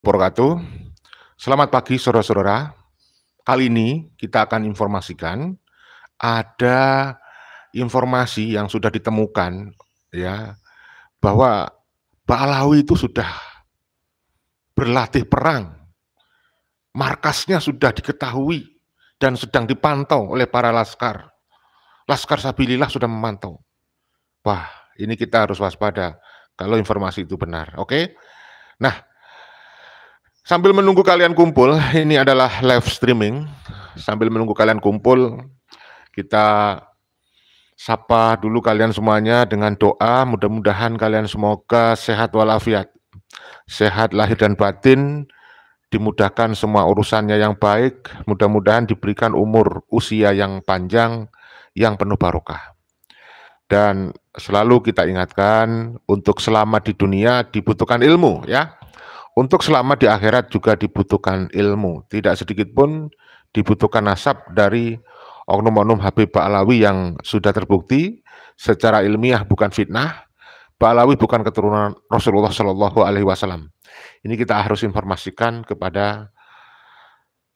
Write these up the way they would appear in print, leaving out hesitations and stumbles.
Wabarakatuh. Selamat pagi saudara-saudara. Kali ini kita akan informasikan ada informasi yang sudah ditemukan ya bahwa Ba'alawi itu sudah berlatih perang. Markasnya sudah diketahui dan sedang dipantau oleh para laskar. Laskar Sabilillah sudah memantau. Wah, ini kita harus waspada kalau informasi itu benar. Oke? Nah, sambil menunggu kalian kumpul, ini adalah live streaming. Sambil menunggu kalian kumpul, kita sapa dulu kalian semuanya dengan doa. Mudah-mudahan kalian semoga sehat walafiat. Sehat lahir dan batin, dimudahkan semua urusannya yang baik. Mudah-mudahan diberikan umur usia yang panjang, yang penuh barokah. Dan selalu kita ingatkan, untuk selamat di dunia dibutuhkan ilmu, ya. Untuk selamat di akhirat juga dibutuhkan ilmu. Tidak sedikit pun dibutuhkan nasab dari oknum-oknum Habib Ba'alawi yang sudah terbukti secara ilmiah bukan fitnah. Ba'alawi bukan keturunan Rasulullah Shallallahu Alaihi Wasallam. Ini kita harus informasikan kepada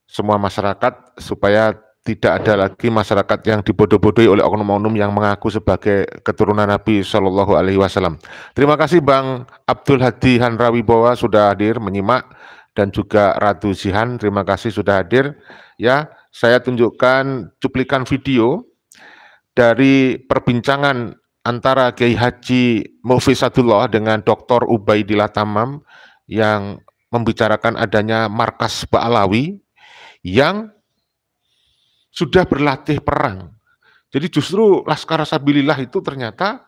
semua masyarakat supaya tidak ada lagi masyarakat yang dibodoh-bodohi oleh oknum-oknum yang mengaku sebagai keturunan Nabi Shallallahu Alaihi Wasallam. Terima kasih Bang Abdul Hadi Hanrawibowo sudah hadir menyimak, dan juga Ratu Zihan, terima kasih sudah hadir. Ya, saya tunjukkan cuplikan video dari perbincangan antara Kiai Haji Mufisadullah dengan Dr. Ubaidillah Tamam yang membicarakan adanya markas Ba'alawi yang sudah berlatih perang. Jadi justru Laskar Sabilillah itu ternyata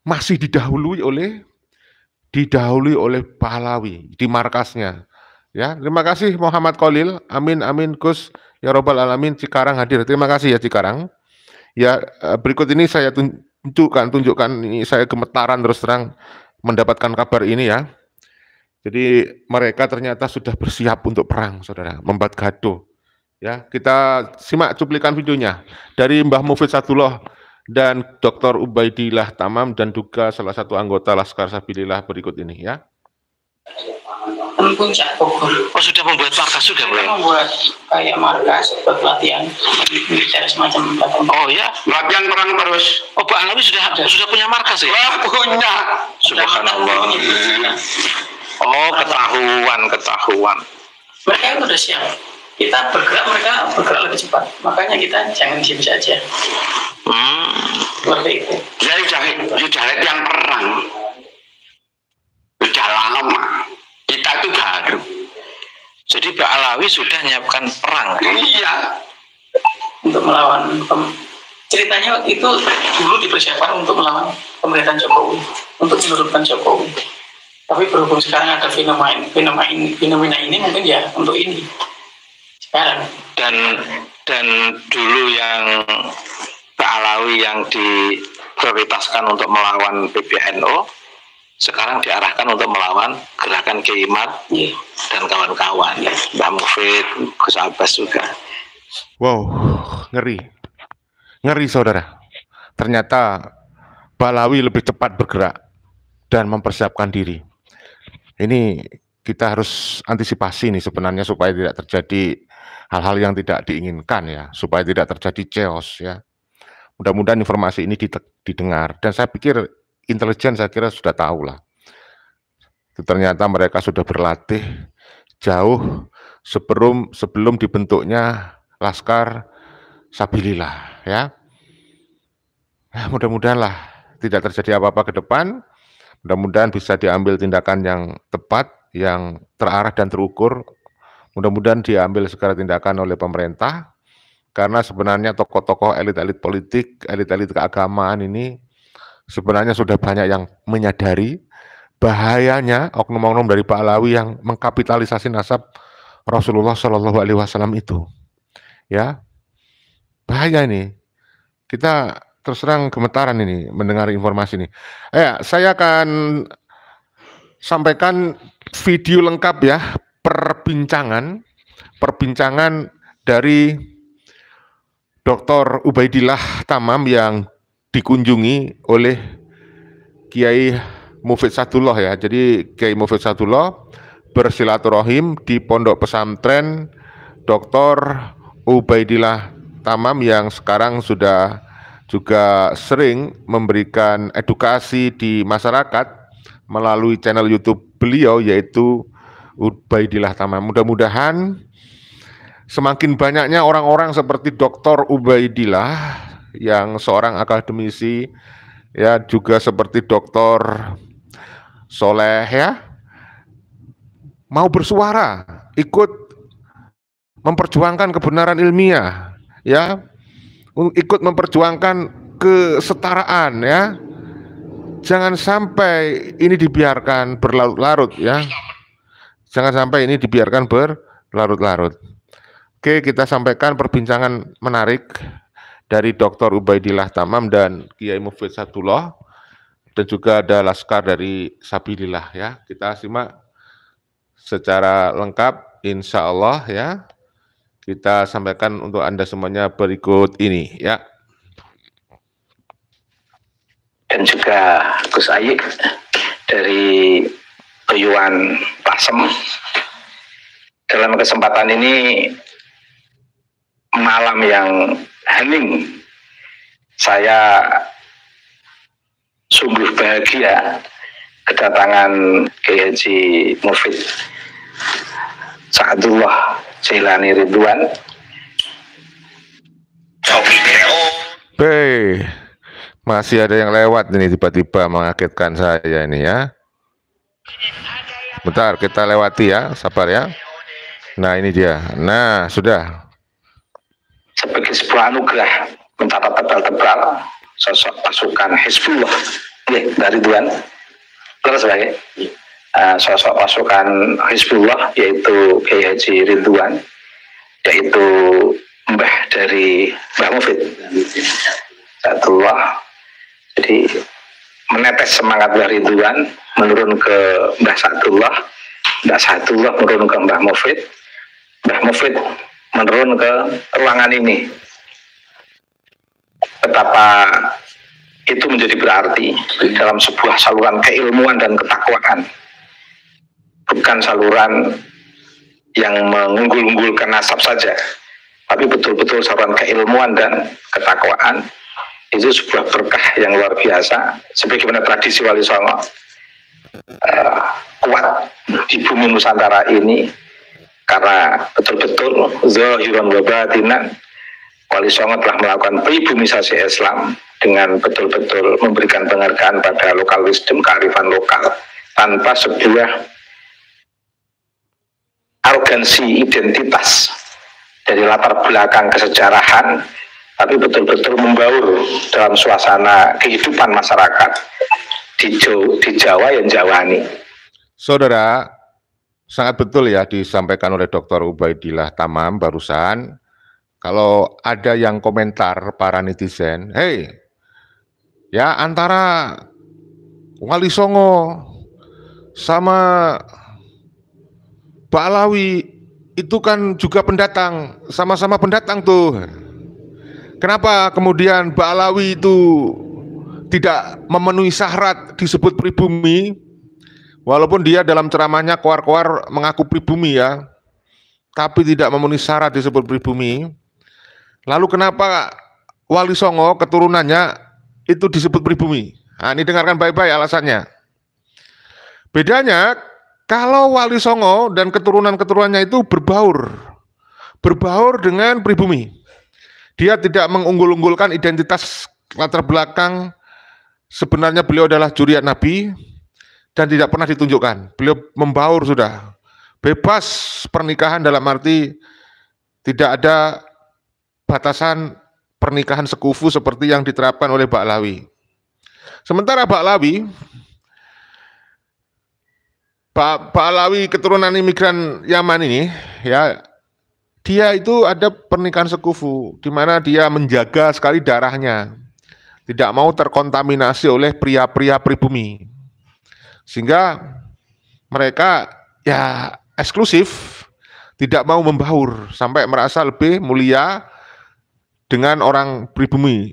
masih didahului oleh Ba'alawi di markasnya. Ya, terima kasih Muhammad Khalil. Amin amin Gus ya robbal alamin. Cikarang hadir. Terima kasih ya Cikarang. Ya, berikut ini saya tunjukkan ini, saya gemetaran terus terang mendapatkan kabar ini ya. Jadi mereka ternyata sudah bersiap untuk perang, saudara, membuat gaduh. Ya, kita simak cuplikan videonya dari Mbah Mufid Sadullah dan Dr. Ubaidillah Tamam dan juga salah satu anggota Laskar Sabilillah berikut ini ya. Puncak Bogor. Oh, sudah membuat markas juga, Bro? Membuat kayak markas buat latihan militer semacam latihan. Oh ya, latihan perang terus. Oh, Ba'alawi sudah punya markas ya? Wah, punya. Subhanallah. Oh, ketahuan. Mereka sudah siap. Kita bergerak, mereka bergerak lebih cepat. Makanya kita jangan diam saja. Seperti itu. Jadi sudah yang perang. Sudah lama. Kita itu baru. Jadi Ba'alawi sudah menyiapkan perang. Iya. Untuk melawan ceritanya itu dulu dipersiapkan untuk melawan pemerintahan Jokowi, untuk menurunkan Jokowi. Tapi berhubung sekarang ada fenomena ini mungkin ya untuk ini. Sekarang dan dulu yang Ba'alawi yang diprioritaskan untuk melawan PBNU sekarang diarahkan untuk melawan gerakan Kiaimat dan kawan-kawan, Mbak Mufid, Gus Abbas juga. Wow, ngeri saudara. Ternyata Ba'alawi lebih cepat bergerak dan mempersiapkan diri. Ini kita harus antisipasi nih sebenarnya supaya tidak terjadi hal-hal yang tidak diinginkan ya, supaya tidak terjadi chaos ya. Mudah-mudahan informasi ini didengar, dan saya pikir intelijen saya kira sudah tahu lah. Ternyata mereka sudah berlatih jauh sebelum dibentuknya Laskar Sabilillah ya. Mudah-mudahan lah tidak terjadi apa-apa ke depan. Mudah-mudahan bisa diambil tindakan yang tepat, yang terarah dan terukur. Mudah-mudahan diambil segala tindakan oleh pemerintah, karena sebenarnya tokoh-tokoh elit-elit politik, elit-elit keagamaan ini sebenarnya sudah banyak yang menyadari bahayanya oknum-oknum dari Ba'alawi yang mengkapitalisasi nasab Rasulullah Shallallahu Alaihi Wasallam itu. Ya, bahaya ini. Kita terus terang gemetaran ini mendengar informasi ini. Saya akan sampaikan video lengkap ya, perbincangan dari Dr. Ubaidillah Tamam yang dikunjungi oleh Kiai Mufid Sadullah ya. Jadi Kiai Mufid Sadullah bersilaturahim di Pondok Pesantren Dr. Ubaidillah Tamam yang sekarang sudah juga sering memberikan edukasi di masyarakat melalui channel YouTube beliau yaitu Ubaidillah Tamam. Mudah-mudahan semakin banyaknya orang-orang seperti Dr. Ubaidillah yang seorang akademisi ya, juga seperti Dr. Soleh ya, mau bersuara, ikut memperjuangkan kebenaran ilmiah ya, ikut memperjuangkan kesetaraan ya. Jangan sampai ini dibiarkan berlarut-larut ya. Jangan sampai ini dibiarkan berlarut-larut. Oke, kita sampaikan perbincangan menarik dari Dr. Ubaidillah Tamam dan Kiai Mufid Sadullah, dan juga ada Laskar dari Sabilillah ya. Kita simak secara lengkap insya Allah ya. Kita sampaikan untuk Anda semuanya berikut ini ya. Dan juga Gus Ayik dari Peyuan Pasem. Dalam kesempatan ini malam yang hening, saya sungguh bahagia kedatangan Kiai Haji Mufid Sa'dullah Jailani Ridwan. Masih ada yang lewat ini, tiba-tiba mengagetkan saya ini ya. Bentar, kita lewati ya, sabar ya. Nah ini dia, nah sudah. Sebagai sebuah anugerah mencatat tebal-tebal sosok pasukan Hizbullah dari Ridwan, terus sebagai sosok pasukan Hizbullah yaitu Kiai Haji Ridwan, yaitu mbah dari Mbah Mufid Sa'dullah. Jadi menetes semangat Mbah Ridwan menurun ke Mbah Sa'dullah, Mbah Sa'dullah menurun ke Mbah Mufid, Mbah Mufid menurun ke ruangan ini. Betapa itu menjadi berarti dalam sebuah saluran keilmuan dan ketakwaan, bukan saluran yang mengunggul-unggulkan nasab saja, tapi betul-betul saluran keilmuan dan ketakwaan. Itu sebuah berkah yang luar biasa, sebagaimana tradisi Wali Songo kuat di bumi Nusantara ini, karena betul-betul zahiran wa batinan Wali Songo telah melakukan pribumisasi Islam dengan betul-betul memberikan penghargaan pada lokal wisdom, kearifan lokal, tanpa sebuah arogansi identitas dari latar belakang kesejarahan, tapi betul-betul membaur dalam suasana kehidupan masyarakat di Jawa yang Jawani. Saudara, sangat betul ya disampaikan oleh Dr. Ubaidillah Tamam barusan. Kalau ada yang komentar para netizen, hey, ya antara Wali Songo sama Pak Alawi itu kan juga pendatang, sama-sama pendatang tuh. Kenapa kemudian Pak Alawi itu tidak memenuhi syarat disebut pribumi, walaupun dia dalam ceramahnya keluar-keluar mengaku pribumi ya, tapi tidak memenuhi syarat disebut pribumi. Lalu kenapa Wali Songo keturunannya itu disebut pribumi? Nah, ini dengarkan baik-baik alasannya. Bedanya kalau Wali Songo dan keturunan-keturunannya itu berbaur dengan pribumi. Dia tidak mengunggul-unggulkan identitas latar belakang. Sebenarnya beliau adalah juriat Nabi dan tidak pernah ditunjukkan. Beliau membaur sudah. Bebas pernikahan dalam arti tidak ada batasan pernikahan sekufu seperti yang diterapkan oleh Pak Alawi. Sementara Pak Alawi keturunan imigran Yaman ini ya, dia itu ada pernikahan sekufu di mana dia menjaga sekali darahnya, tidak mau terkontaminasi oleh pria-pria pribumi, sehingga mereka ya eksklusif, tidak mau membaur sampai merasa lebih mulia dengan orang pribumi.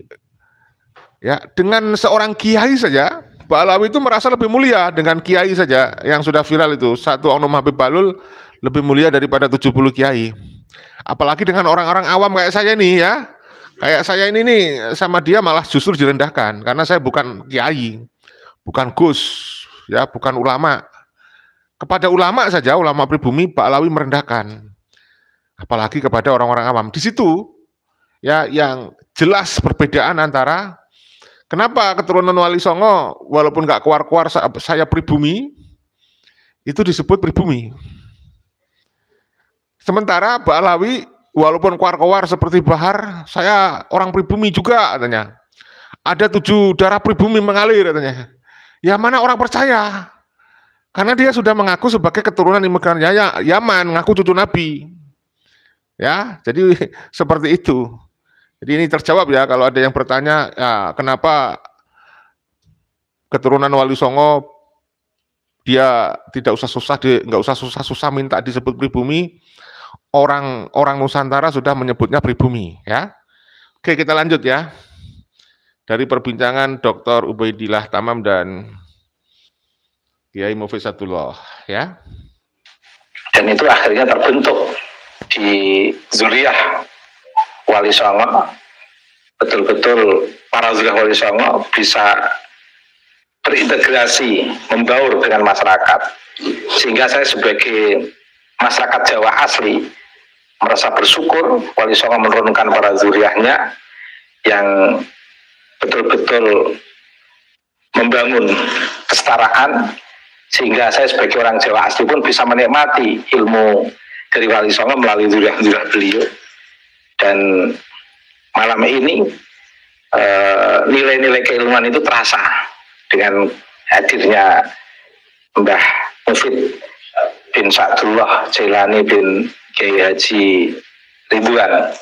Ya, dengan seorang kiai saja, Pak Alawi itu merasa lebih mulia dengan kiai saja yang sudah viral itu. Satu Oknum Habib Bahlul lebih mulia daripada 70 kiai. Apalagi dengan orang-orang awam kayak saya nih ya. Kayak saya ini nih sama dia malah justru direndahkan karena saya bukan kiai, bukan gus, ya, bukan ulama. Kepada ulama saja, ulama pribumi, Pak Alawi merendahkan. Apalagi kepada orang-orang awam. Di situ ya yang jelas perbedaan antara kenapa keturunan Wali Songo walaupun nggak keluar-keluar saya pribumi itu disebut pribumi. Sementara Pak Alawi walaupun keluar-keluar seperti Bahar, saya orang pribumi juga katanya. Ada 7 darah pribumi mengalir katanya. Ya mana orang percaya? Karena dia sudah mengaku sebagai keturunan imigran Yaman, ngaku cucu Nabi. Ya, jadi seperti itu. Jadi ini terjawab ya kalau ada yang bertanya, ya, kenapa keturunan Wali Songo dia tidak usah susah, nggak usah susah-susah minta disebut pribumi. Orang Nusantara sudah menyebutnya pribumi, ya. Oke, kita lanjut ya. Dari perbincangan Dr. Ubaidillah Tamam dan Kiai Mufizatullah, ya. Dan itu akhirnya terbentuk di zuriyah Wali Songo, betul-betul para zuriyah Wali Songo bisa berintegrasi, membaur dengan masyarakat, sehingga saya sebagai masyarakat Jawa asli merasa bersyukur Wali Songo menurunkan para zuriyahnya yang betul-betul membangun kesetaraan, sehingga saya sebagai orang Jawa asli pun bisa menikmati ilmu dari Wali Songo melalui zuriyah beliau. Dan malam ini nilai-nilai keilmuan itu terasa dengan hadirnya Mbah Mufid bin Sa'dullah Jailani bin Kiai Haji Ridwan.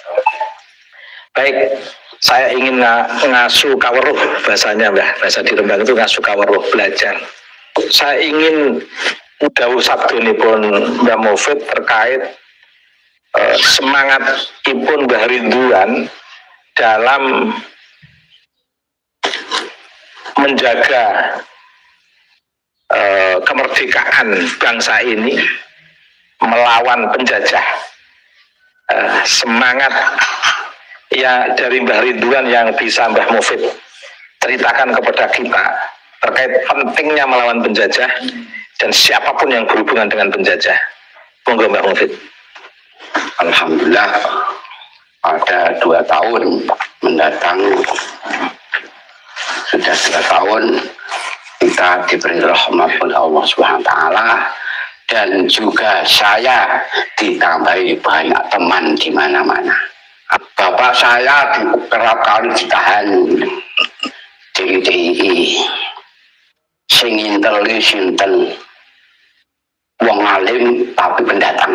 Baik, saya ingin ngasuh kaweruh bahasanya, Mbah. Bahasa di Rembang itu ngasuh kaweruh, belajar. Saya ingin dawuh sabdonipun Mbah Mufid terkait semangat ipun Mbah Ridwan dalam menjaga kemerdekaan bangsa ini melawan penjajah. Semangat ya dari Mbah Ridwan yang bisa Mbah Mufid ceritakan kepada kita terkait pentingnya melawan penjajah dan siapapun yang berhubungan dengan penjajah. Monggo Mbah Mufid. Alhamdulillah pada 2 tahun mendatang, sudah 2 tahun kita diberi rahmat oleh Allah Subhanahu wa taala, dan juga saya ditambahi banyak teman di mana-mana. Bapak saya kerap kali ditahan di DII, sing inteli sinten, wong alim tapi pendatang.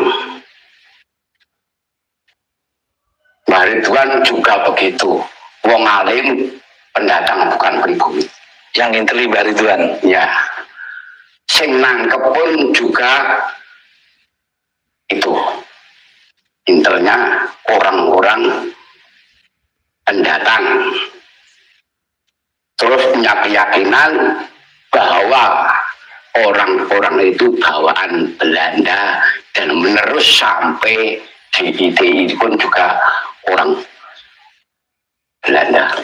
Mbah Ridwan juga begitu, wong alim pendatang bukan pribumi. Yang inteli Mbah Ridwan, ya. Sing nangkep pun juga itu intelnya orang-orang pendatang. Terus punya keyakinan bahwa orang-orang itu bawaan Belanda dan menerus sampai di ITI pun juga orang Belanda.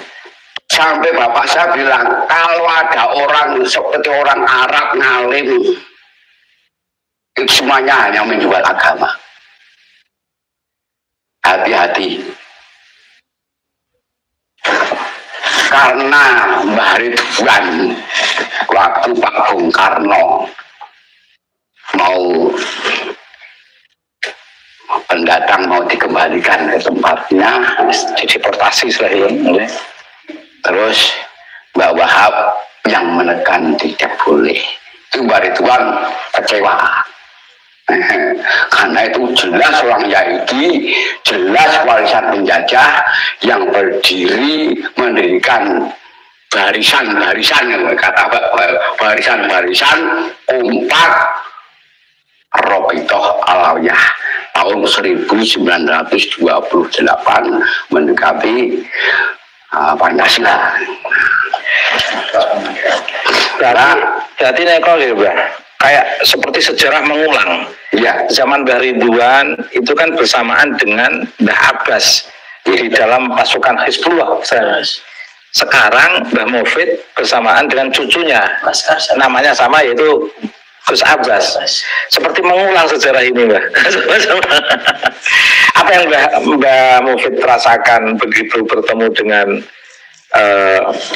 Sampai bapak saya bilang, kalau ada orang seperti orang Arab ngalim, itu semuanya hanya menjual agama. Hati-hati. Karena Mbah Ridwan waktu Pak Bung Karno mau pendatang mau dikembalikan ke tempatnya, dideportasi setelahnya. Terus Mbak Wahab yang menekan tidak boleh. Itu Mbah Ridwan kecewa. Karena itu jelas orang Yahudi, jelas warisan penjajah yang berdiri mendirikan barisan-barisan, kata barisan-barisan kompak Robitoh Alawiyah tahun 1928 mendekati Pancasila. Berarti neko gitu, Mbah. Kayak seperti sejarah mengulang. Iya. Zaman Mbah Ridwan itu kan bersamaan dengan Mbah Abbas di dalam pasukan Hizbullah. Sekarang Mbah Mufid bersamaan dengan cucunya, namanya sama, yaitu Gus Abbas. Seperti mengulang sejarah ini, Mbah. Apa yang Mbah Mufid rasakan begitu bertemu dengan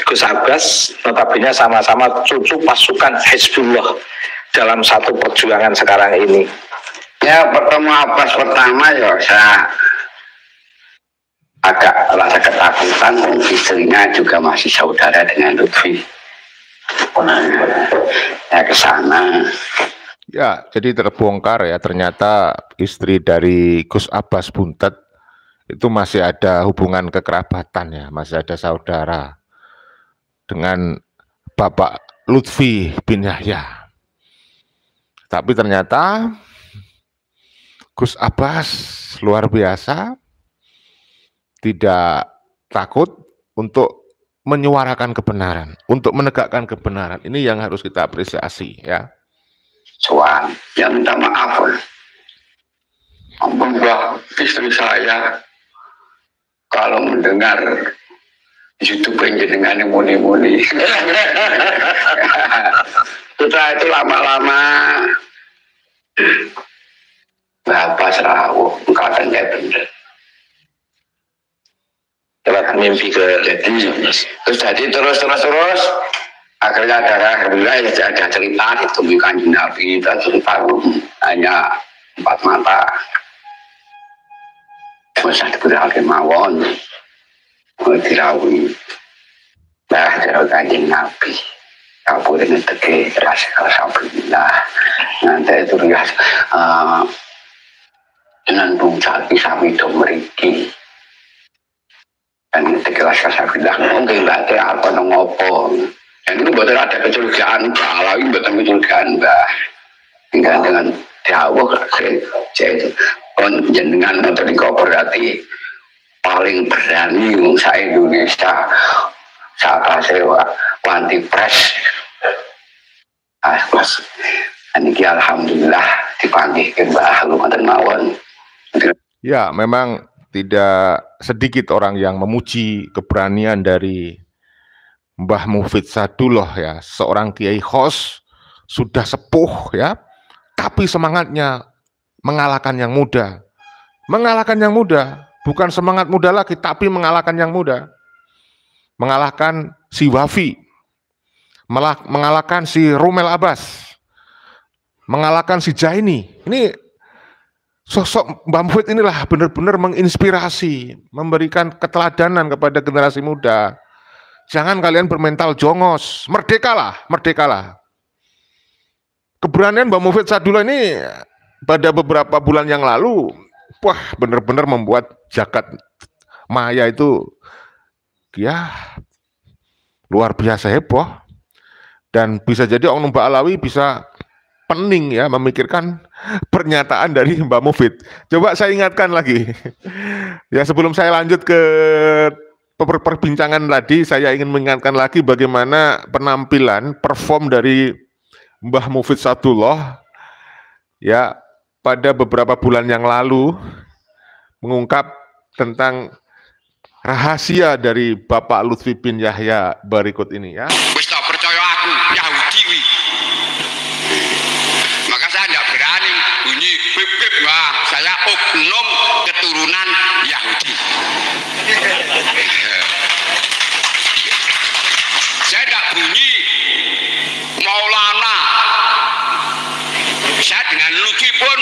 Gus Abbas, notabene sama-sama cucu pasukan Hizbullah dalam satu perjuangan sekarang ini? Ya, pertemu Abbas pertama ya saya agak rasa ketakutan, istrinya juga masih saudara dengan Lutfi. Ya ke sana. Ya, jadi terbongkar ya, ternyata istri dari Gus Abbas Buntet itu masih ada hubungan kekerabatan ya, masih ada saudara dengan Bapak Lutfi bin Yahya. Tapi ternyata Gus Abbas luar biasa, tidak takut untuk menyuarakan kebenaran, untuk menegakkan kebenaran. Ini yang harus kita apresiasi ya. Soal yang minta maaf, Mbah, istri saya kalau mendengar YouTube jenengan muni-muni. Setelah itu lama-lama Bapak serawuh, kata nggak bener. Lewat mimpi ke terus akhirnya alhamdulillah ada cerita ditemui Kanjeng Nabi, cerita hanya 4 mata. Masa diberhalke mawon dirawi bah jero Kanjeng Nabi kapur dengan teke alhamdulillah nanti itu ya dengan bungcaki sami do mriki dan teke alhamdulillah mungkin berarti apa ngopo dan itu betul ada kecurigaan Alawi betul kecurigaan Mbah tinggal dengan jauh itu jenengan nanti berarti paling berani sa Indonesia saat sewa wanti pres mas ini alhamdulillah dipanggil ke Mbah Lumanten mawon. Ya, memang tidak sedikit orang yang memuji keberanian dari Mbah Mufid Sadullah ya, seorang kiai khos, sudah sepuh ya, tapi semangatnya mengalahkan yang muda. Mengalahkan yang muda, bukan semangat muda lagi, tapi mengalahkan yang muda. Mengalahkan si Wafi, mengalahkan si Rumel Abbas, mengalahkan si Jaini. Ini sosok Mbah Mufid inilah benar-benar menginspirasi, memberikan keteladanan kepada generasi muda. Jangan kalian bermental jongos, merdekalah, merdekalah. Keberanian Mbah Mufid Sadullah ini pada beberapa bulan yang lalu, wah benar-benar membuat jagat maya itu ya luar biasa heboh. Dan bisa jadi Oknum Mbah Alawi bisa pening ya memikirkan pernyataan dari Mbah Mufid. Coba saya ingatkan lagi. Ya sebelum saya lanjut ke perbincangan tadi, saya ingin mengingatkan lagi bagaimana penampilan perform dari Mbah Mufid Sadullah ya pada beberapa bulan yang lalu mengungkap tentang rahasia dari Bapak Lutfi bin Yahya berikut ini ya. Wis tak percaya aku Yahudi wi. Maka saya tidak berani bunyi pip pip, wah saya oknum keturunan Yahudi. Saya tidak bunyi Maulana. Saya dengan Lutfi pun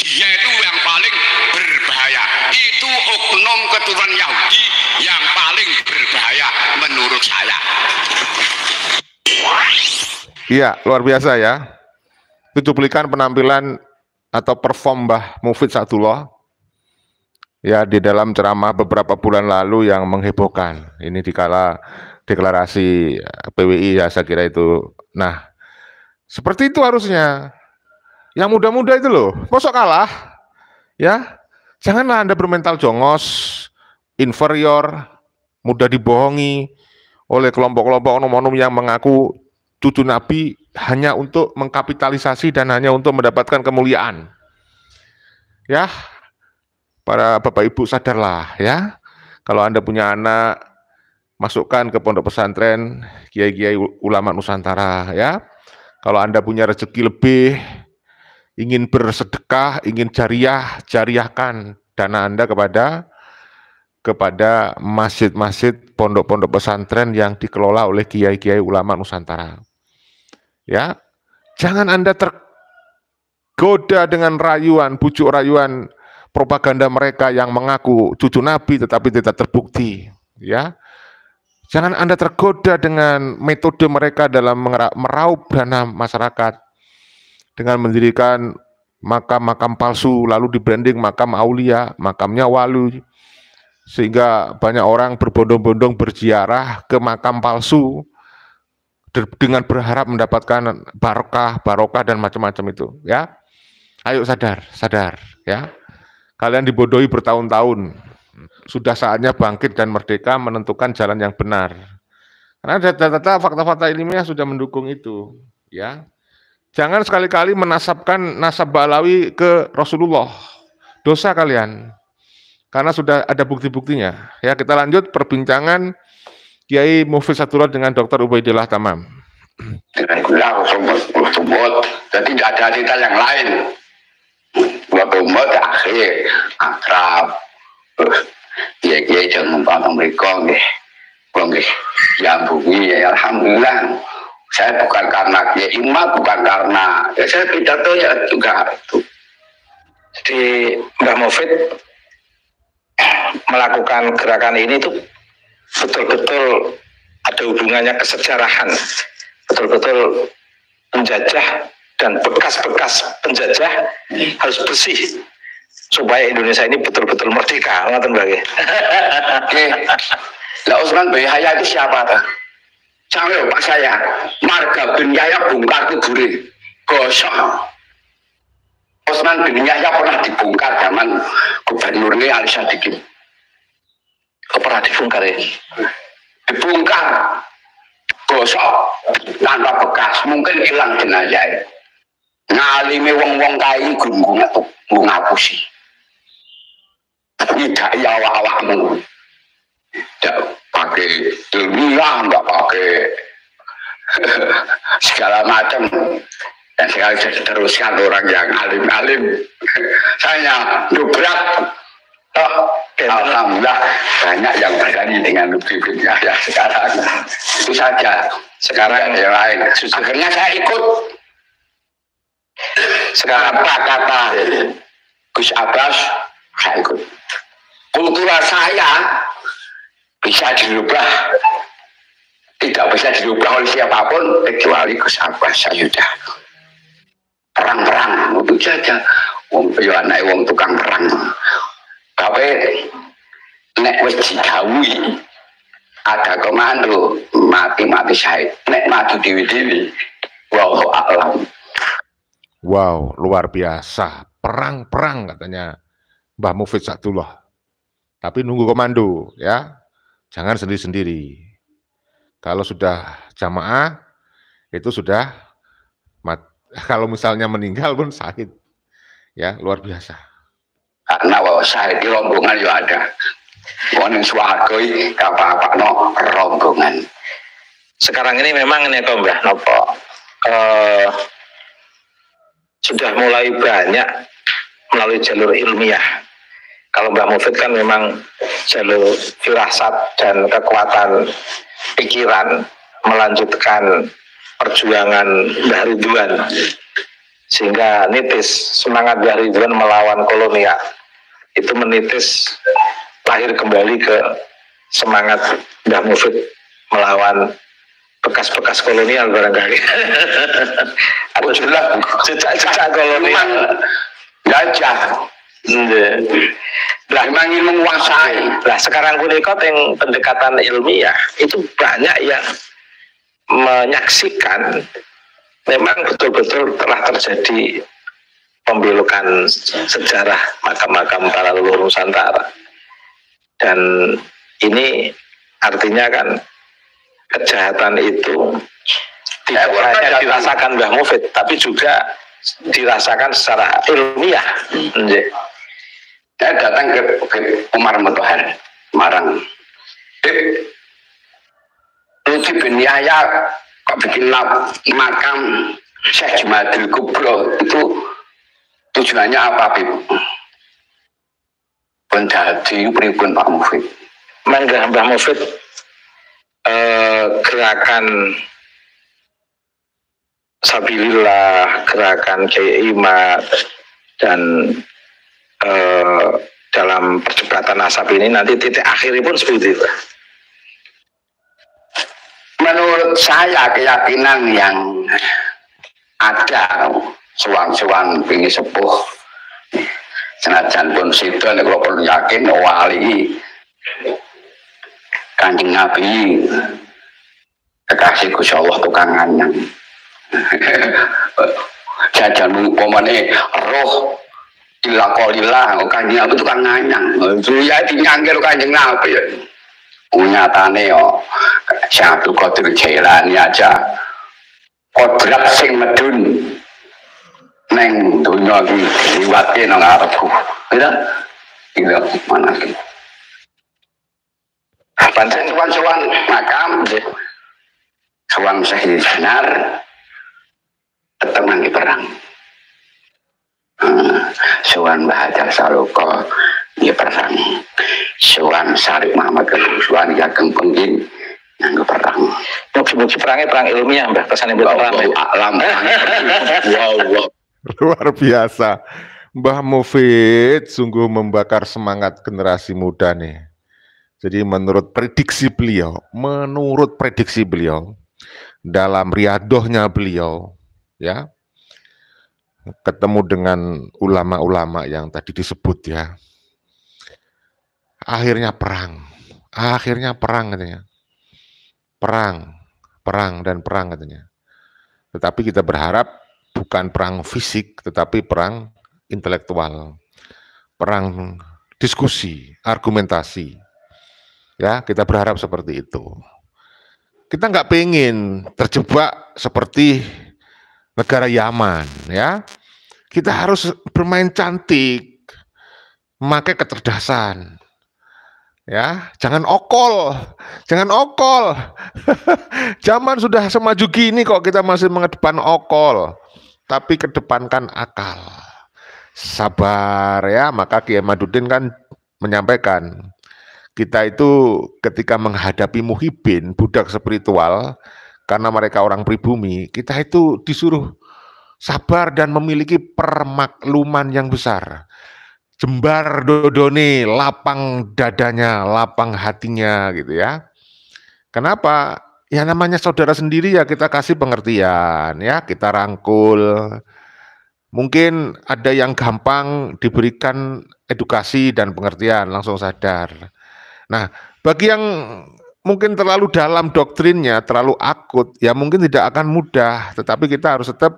dia itu yang paling berbahaya. Itu oknum keturunan Yahudi yang paling berbahaya menurut saya. Iya, luar biasa ya. Itu cuplikan penampilan atau perform Mbah Mufid Sadullah ya di dalam ceramah beberapa bulan lalu yang menghebohkan. Ini dikala deklarasi PWI ya, saya kira itu. Nah, seperti itu harusnya. Yang muda-muda itu loh, mosok kalah ya. Janganlah Anda bermental jongos, inferior, mudah dibohongi oleh kelompok-kelompok oknum-oknum yang mengaku cucu Nabi hanya untuk mengkapitalisasi dan hanya untuk mendapatkan kemuliaan. Ya, para Bapak Ibu sadarlah ya. Kalau Anda punya anak, masukkan ke pondok pesantren kiai-kiai ulama Nusantara ya. Kalau Anda punya rezeki lebih, ingin bersedekah, ingin jariahkan dana Anda kepada masjid-masjid, pondok-pondok pesantren yang dikelola oleh kiai-kiai ulama Nusantara. Ya, jangan Anda tergoda dengan rayuan, bujuk rayuan propaganda mereka yang mengaku cucu Nabi tetapi tidak terbukti. Ya, jangan Anda tergoda dengan metode mereka dalam meraup dana masyarakat dengan mendirikan makam-makam palsu, lalu di-branding makam aulia, makamnya wali, sehingga banyak orang berbondong-bondong berziarah ke makam palsu dengan berharap mendapatkan barokah dan macam-macam itu. Ya, ayo sadar ya. Kalian dibodohi bertahun-tahun. Sudah saatnya bangkit dan merdeka menentukan jalan yang benar. Karena data-data fakta-fakta ilmiah sudah mendukung itu, ya. Jangan sekali-kali menasabkan nasab Ba'alawi ke Rasulullah. Dosa kalian. Karena sudah ada bukti-buktinya. Ya, kita lanjut perbincangan Kiai Mufid Satullah dengan Dr. Ubaidillah Tamam. Jadi tidak ada cerita yang lain. Waktu umur akhir akrab. Kiai jangan ngomong mereka yang bumi ya alhamdulillah. Saya bukan karena Kiai Imam, bukan karena saya pidato ya juga itu. Jadi Mbah Mufid melakukan gerakan ini tuh betul-betul ada hubungannya kesejarahan, betul-betul penjajah dan bekas-bekas penjajah harus bersih supaya Indonesia ini betul-betul merdeka. Ngoten Mbak. Oke. Lah Usman bin Yahya itu siapa tuh? Sampai Pak saya, Marga bin Yahya bongkar kubure. Gosok. Usman bin Yahya pernah dibongkar zaman Gubernurnya Ali Sadikin. Pernah dibongkar ya? Dibongkar. Gosok tanpa bekas, mungkin hilang jenazah. Ngalime wong-wong kae gunggungan tuh ngapusi. Tidak ya awak-awakmu. Tidak pakai ilmiah, tidak pakai segala macam. Dan sekali saya teruskan orang yang alim-alim. Saya dobrak. Alhamdulillah banyak yang berani dengan bibirnya ya sekarang. Itu saja. Sekarang yang lain. Akhirnya saya ikut. Sekarang apa kata Gus Abbas, saya ikut. Kultura saya bisa dirubah, tidak bisa dirubah oleh siapapun kecuali Gus Abbas. Saya sudah perang-perang itu saja. Wong anak wong tukang perang. Tapi nek wis digawi ada komando mati syahid. Nek mati dewi-dewi. Wallahu a'lam. Wow, luar biasa. Perang-perang katanya Mbah Mufid Satullah. Tapi nunggu komando ya. Jangan sendiri-sendiri. Kalau sudah jamaah itu sudah kalau misalnya meninggal pun syahid. Ya, luar biasa. Karena bahwa syahid di rombongan juga ada. Wong swarga iki apa-apano rombongan. Sekarang ini memang ini Mbah Nopo sudah mulai banyak melalui jalur ilmiah. Kalau Mbah Mufid kan memang jalur firasat dan kekuatan pikiran melanjutkan perjuangan Mbah Ridwan, sehingga nitis semangat Mbah Ridwan melawan kolonial itu menitis lahir kembali ke semangat Mbah Mufid melawan bekas-bekas kolonial barangkali. Atau jelas jejak kolonial gajah. Lah memang ingin menguasai. Lah sekarang punika yang pendekatan ilmiah itu banyak yang menyaksikan memang betul-betul telah terjadi pembelokan sejarah makam-makam para leluhur Nusantara. Dan ini artinya kan kejahatan itu tidak hanya dirasakan Mbah Mufid, tapi juga dirasakan secara ilmiah. Saya datang ke Umar Mutahar Semarang. Lucu bin Yahya kok bikin makam Syekh Jumadil Kubro, itu tujuannya apa, Bib? Pendadi pripun Pak Mufid? Mangga Mbah Mufid, gerakan Sabilillah, gerakan Kiai Imat, dan dalam percepatan nasab ini nanti titik akhirnya pun seperti itu. Menurut saya keyakinan yang ada suang-suang pingi sepuh senajan pun situ nek kula perlu yakin wali Kanjeng Nabi kekasih Gusti Allah tukang anyang. Jajan umpamane roh ila qalillah Kanjeng Nabi tukang anyang. Ya dinyangkir Kanjeng Nabi. Nyatane yo Syekh Abdul Qadir Jailani aja kodrat sing medun neng dunia iki liwate nang arepku. Ya. Iki mana iki? Pancen sowan makam sowan Syekh Sinar tetep nang perang. Sowan Mbah Hajar Saloka dia perang. Sowan Syarif Muhammad Kebusuan Ageng Pengging nganggo perang. Mugi-mugi perangnya perang ilmiah Mbah, kesane mboten rame. Alam. Wow. Luar biasa. Mbah Mufid sungguh membakar semangat generasi muda nih. Jadi menurut prediksi beliau dalam riadohnya beliau, ya, ketemu dengan ulama-ulama yang tadi disebut ya. Akhirnya perang katanya. Perang katanya. Tetapi kita berharap bukan perang fisik, tetapi perang intelektual. Perang diskusi, argumentasi. Ya, kita berharap seperti itu. Kita nggak pengen terjebak seperti negara Yaman, ya. Kita harus bermain cantik, memakai kecerdasan. Ya, jangan okol. Zaman sudah semaju gini kok kita masih mengedepan okol, tapi kedepankan akal. Sabar ya, maka Kiai Madudin kan menyampaikan, kita itu ketika menghadapi muhibin, budak spiritual, karena mereka orang pribumi, kita itu disuruh sabar dan memiliki permakluman yang besar. Jembar dodone, lapang dadanya, lapang hatinya gitu ya. Kenapa? Ya namanya saudara sendiri ya kita kasih pengertian ya, kita rangkul. Mungkin ada yang gampang diberikan edukasi dan pengertian, langsung sadar. Nah, bagi yang mungkin terlalu dalam doktrinnya, terlalu akut, ya mungkin tidak akan mudah, tetapi kita harus tetap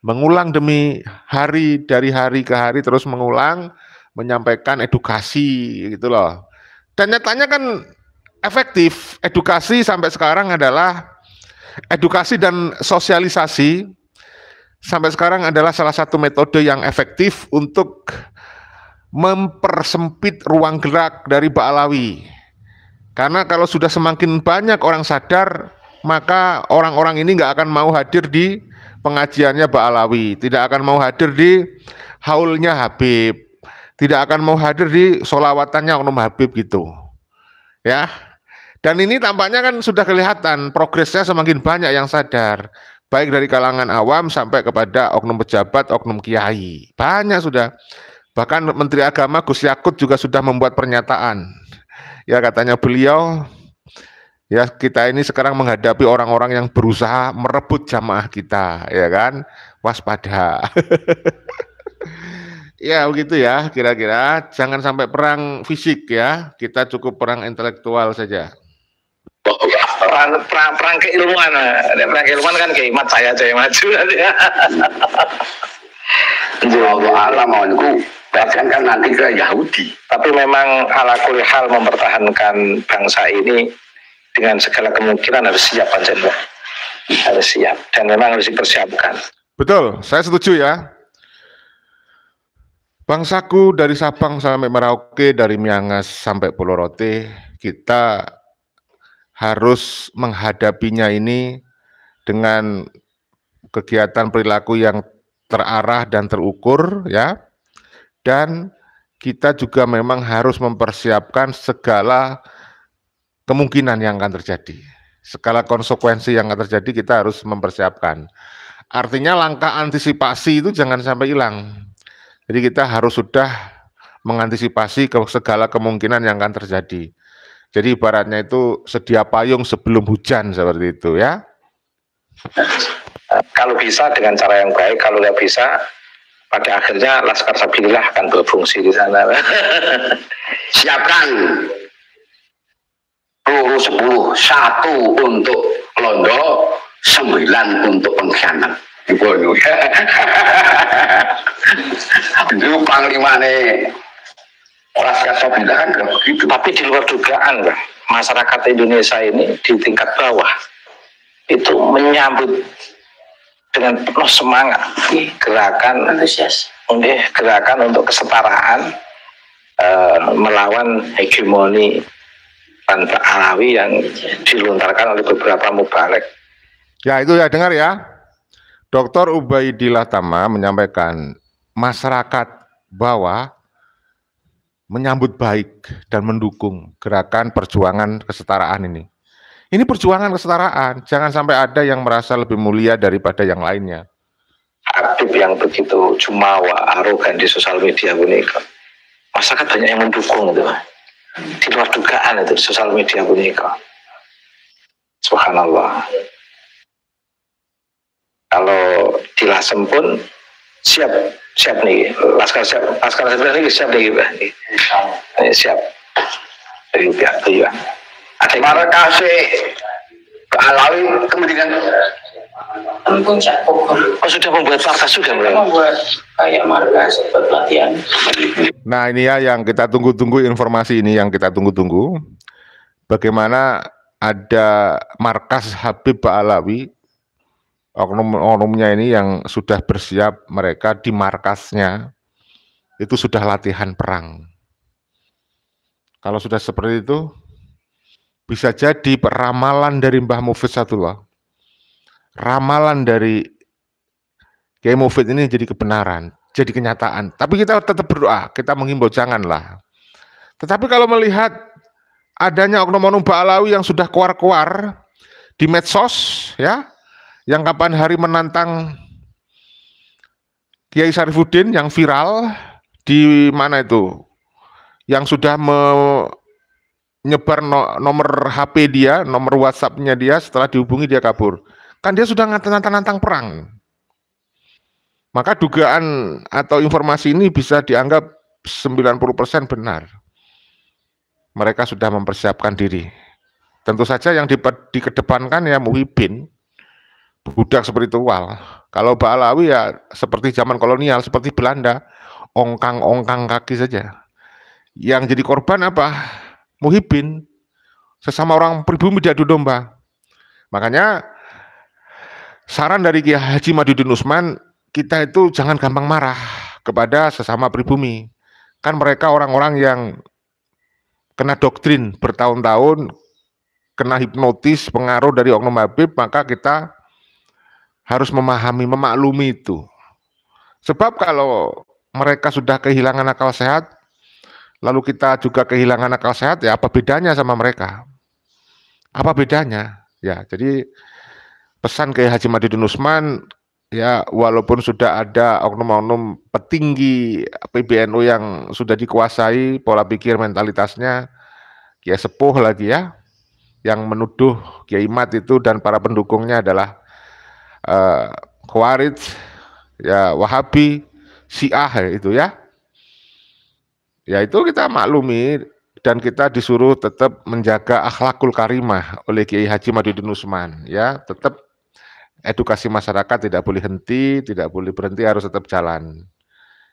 mengulang demi hari, dari hari ke hari terus mengulang, menyampaikan edukasi gitu loh. Dan nyatanya kan efektif. Edukasi sampai sekarang adalah edukasi dan sosialisasi sampai sekarang adalah salah satu metode yang efektif untuk mempersempit ruang gerak dari Ba'alawi. Karena kalau sudah semakin banyak orang sadar, maka orang-orang ini nggak akan mau hadir di pengajiannya Ba'alawi, tidak akan mau hadir di haulnya Habib, tidak akan mau hadir di sholawatannya Oknum Habib gitu. Ya. Dan ini tampaknya kan sudah kelihatan progresnya semakin banyak yang sadar, baik dari kalangan awam sampai kepada oknum pejabat, oknum kiai. Banyak sudah. Bahkan Menteri Agama Gus Yakut juga sudah membuat pernyataan. Ya katanya beliau, ya kita ini sekarang menghadapi orang-orang yang berusaha merebut jamaah kita, ya kan? Waspada. Ya begitu ya, kira-kira jangan sampai perang fisik ya, kita cukup perang intelektual saja. Perang keilmuan, perang keilmuan kan keimat saya aja yang maju. Allah alam mauku bahkan kan nanti ke Yahudi. Tapi memang ala kulli hal mempertahankan bangsa ini dengan segala kemungkinan harus siap pancen. harus siap dan memang harus dipersiapkan. Betul, saya setuju ya. Bangsaku dari Sabang sampai Merauke, dari Miangas sampai Pulau Rote, kita harus menghadapinya ini dengan kegiatan perilaku yang terarah dan terukur ya. Dan kita juga memang harus mempersiapkan segala kemungkinan yang akan terjadi. Segala konsekuensi yang akan terjadi kita harus mempersiapkan. Artinya langkah antisipasi itu jangan sampai hilang. Jadi kita harus sudah mengantisipasi ke segala kemungkinan yang akan terjadi. Jadi ibaratnya itu sedia payung sebelum hujan seperti itu ya. Kalau bisa dengan cara yang baik, kalau nggak bisa, pada akhirnya Laskar Sabilillah akan berfungsi di sana. Siapkan peluru 10, 1 untuk Londo, 9 untuk pengkhianat. Itu panglima nih Laskar Sabilillah kan begitu. Tapi di luar dugaan, Pak, masyarakat Indonesia ini di tingkat bawah itu menyambut dengan penuh semangat gerakan antusias, gerakan untuk kesetaraan melawan hegemoni bangsa Alawi yang dilontarkan oleh beberapa mubalek. Ya itu ya, dengar ya. Dr. Ubaidillah Tama menyampaikan masyarakat bawah menyambut baik dan mendukung gerakan perjuangan kesetaraan ini. Ini perjuangan kesetaraan, jangan sampai ada yang merasa lebih mulia daripada yang lainnya. Habib yang begitu jumawa, arogan di sosial media punika, masyarakat banyak yang mendukung itu, di luar dugaan itu di sosial media punika. Subhanallah. Kalau di Lasem pun siap nih, Laskar ini siap nih, siap dari pihak beliau. Ada marah kasih ke Alawi kemudian sudah membuat markas sudah membuat kayak markas buat pelatihan. Nah ini ya yang kita tunggu-tunggu, informasi ini yang kita tunggu-tunggu. Bagaimana ada markas Habib Ba'alawi, oknum-oknumnya ini yang sudah bersiap, mereka di markasnya itu sudah latihan perang. Kalau sudah seperti itu, bisa jadi ramalan dari Mbah Mufid Satullah, ramalan dari Kiai Mufid ini jadi kebenaran, jadi kenyataan. Tapi kita tetap berdoa, kita menghimbau janganlah. Tetapi kalau melihat adanya oknum-oknum Ba'alawi yang sudah keluar-keluar di medsos, ya, yang kapan hari menantang Kiai Syarifuddin yang viral di mana itu, yang sudah menyebar nomor HP dia, nomor WhatsApp-nya dia, setelah dihubungi dia kabur. Kan dia sudah nantang perang. Maka dugaan atau informasi ini bisa dianggap 90% benar. Mereka sudah mempersiapkan diri. Tentu saja yang dikedepankan ya Muhyiddin, budak spiritual. Kalau Ba'alawi ya seperti zaman kolonial, seperti Belanda, ongkang-ongkang kaki saja. Yang jadi korban apa? Muhyiddin, sesama orang pribumi diadu domba. Makanya saran dari Kiai Haji Madudin Usman, kita itu jangan gampang marah kepada sesama pribumi. Kan mereka orang-orang yang kena doktrin bertahun-tahun, kena hipnotis, pengaruh dari oknum Habib, maka kita harus memahami, memaklumi itu. Sebab kalau mereka sudah kehilangan akal sehat, lalu kita juga kehilangan akal sehat, ya apa bedanya sama mereka? Apa bedanya? Ya, jadi pesan Kiai Haji Madudin Usman, ya walaupun sudah ada oknum-oknum petinggi PBNU yang sudah dikuasai pola pikir mentalitasnya, Kiai Sepuh lagi ya, yang menuduh Kiai Mat itu dan para pendukungnya adalah Khawarij, ya Wahabi, Syiah itu ya. Ya itu kita maklumi dan kita disuruh tetap menjaga akhlakul karimah oleh Kiai Haji Madudin Usman, ya tetap edukasi masyarakat tidak boleh henti, tidak boleh berhenti, harus tetap jalan.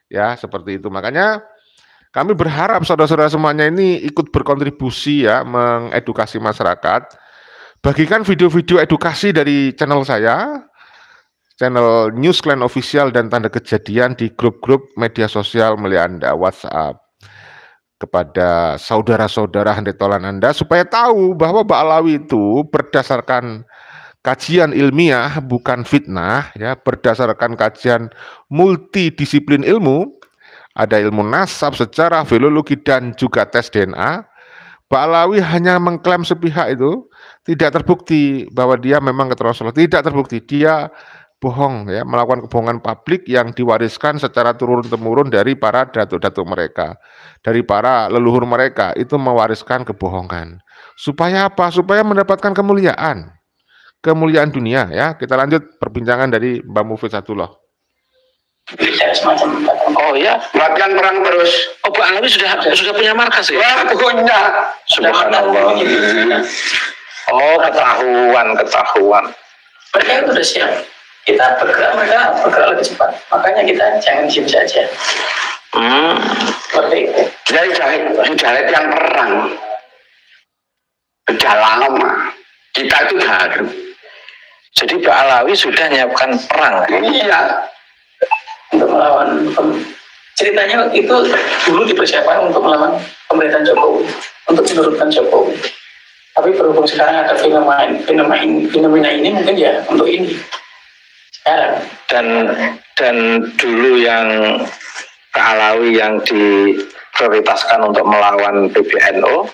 Ya, seperti itu. Makanya kami berharap saudara-saudara semuanya ini ikut berkontribusi ya, mengedukasi masyarakat Bagikan video-video edukasi dari channel saya, channel News Clan Official dan Tanda Kejadian di grup-grup media sosial milik Anda, WhatsApp, kepada saudara-saudara handetolan Anda supaya tahu bahwa Ba'alawi itu berdasarkan kajian ilmiah bukan fitnah ya, berdasarkan kajian multidisiplin ilmu, ada ilmu nasab, sejarah, filologi dan juga tes DNA. Ba'alawi hanya mengklaim sepihak itu, tidak terbukti bahwa dia memang keturunan Rasulullah, tidak terbukti, dia bohong ya, melakukan kebohongan publik yang diwariskan secara turun-temurun dari para datuk-datuk mereka, dari para leluhur mereka, itu mewariskan kebohongan. Supaya apa? Supaya mendapatkan kemuliaan dunia ya. Kita lanjut perbincangan dari Mbak Mufid Satullah. Oh ya, latihan perang terus. Oh, Ba'alawi sudah punya markas ya? Wah, punya. Subhanallah. Oh, ketahuan. Mereka itu udah siap. Kita mereka bergerak lebih cepat. Makanya kita jangan diam saja. Seperti itu. Jadi jahit yang perang. Sudah lama. Kita itu baru. Jadi Ba'alawi sudah menyiapkan perang. Iya. Untuk melawan ceritanya itu dulu dipersiapkan untuk melawan pemerintahan Jokowi, untuk menurunkan Jokowi. Tapi berhubung sekarang ada fenomena ini mungkin ya untuk ini sekarang. Dan dulu yang Ba'alawi yang diprioritaskan untuk melawan PBNU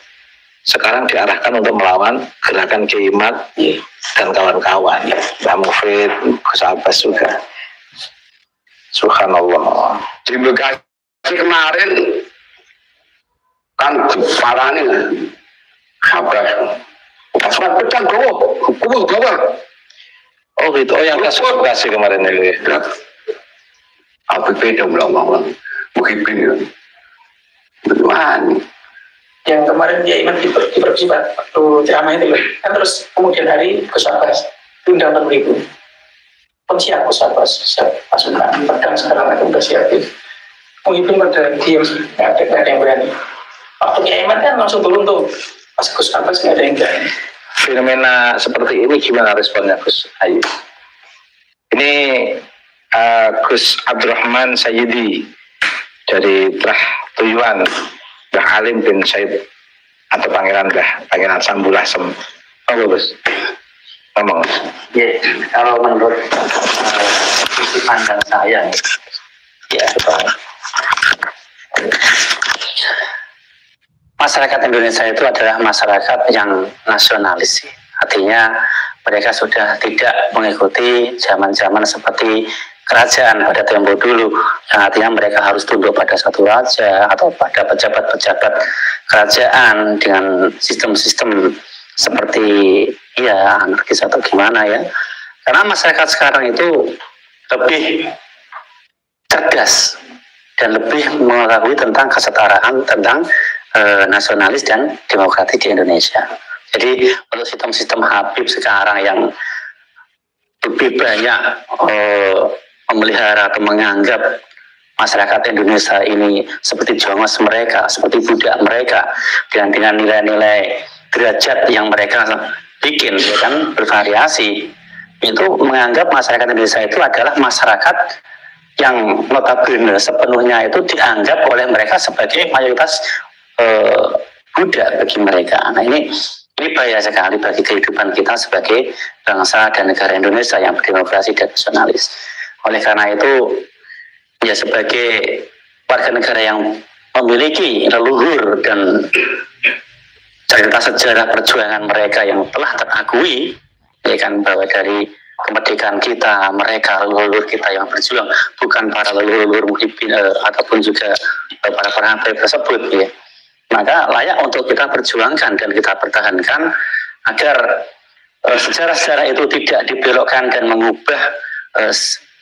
sekarang diarahkan untuk melawan gerakan Kiai Mat dan kawan-kawan, Mbak Mufid, Gus Abbas juga. Subhanallah. Di Bekasi kemarin kan parani kabar pasukan pedang bawa. Oh gitu. Oh yang kasus Bekasi kemarin itu ya. Apa beda ulang-ulang mungkin ya. Betulan. Yang kemarin dia iman dipercaya waktu ceramah itu kan, terus kemudian hari Gus Abbas diundang 6.000. Siap Gus Abbas, pasukan pedang sekarang itu udah siap. Mungkin pada diam, nggak ada yang berani. Waktu Kiaiman kan langsung turun tuh, pas Gus Abbas nggak ada yang berani. Fenomena seperti ini gimana responnya Gus Ayu? Ini Gus Abdurrahman Sayyidi dari Trah Tuyuan, Mbah Alim bin Said atau Pangeran Sambulasem. Oh Gus, ngomong. Ya, kalau menurut pandang saya, ya masyarakat Indonesia itu adalah masyarakat yang nasionalis. Artinya mereka sudah tidak mengikuti zaman-zaman seperti kerajaan pada tempo dulu, yang artinya mereka harus tunduk pada satu raja atau pada pejabat-pejabat kerajaan dengan sistem-sistem seperti ya anarkis atau gimana ya. Karena masyarakat sekarang itu lebih cerdas dan lebih mengetahui tentang kesetaraan, tentang nasionalis dan demokratis di Indonesia. Jadi untuk sistem-sistem Habib sekarang yang lebih banyak memelihara atau menganggap masyarakat Indonesia ini seperti jongos mereka, seperti budak mereka, dengan nilai-nilai derajat yang mereka bikin, ya kan, bervariasi, itu menganggap masyarakat Indonesia itu adalah masyarakat yang notabene sepenuhnya itu dianggap oleh mereka sebagai mayoritas budak bagi mereka. Nah ini bahaya sekali bagi kehidupan kita sebagai bangsa dan negara Indonesia yang berdemokrasi dan nasionalis. Oleh karena itu, ya sebagai warga negara yang memiliki leluhur dan cerita sejarah perjuangan mereka yang telah terakui, ya kan, bahwa dari kemerdekaan kita, mereka leluhur kita yang berjuang, bukan para leluhur muhibin ataupun juga para Habib tersebut, ya. Maka layak untuk kita perjuangkan dan kita pertahankan agar sejarah-sejarah itu tidak dibelokkan dan mengubah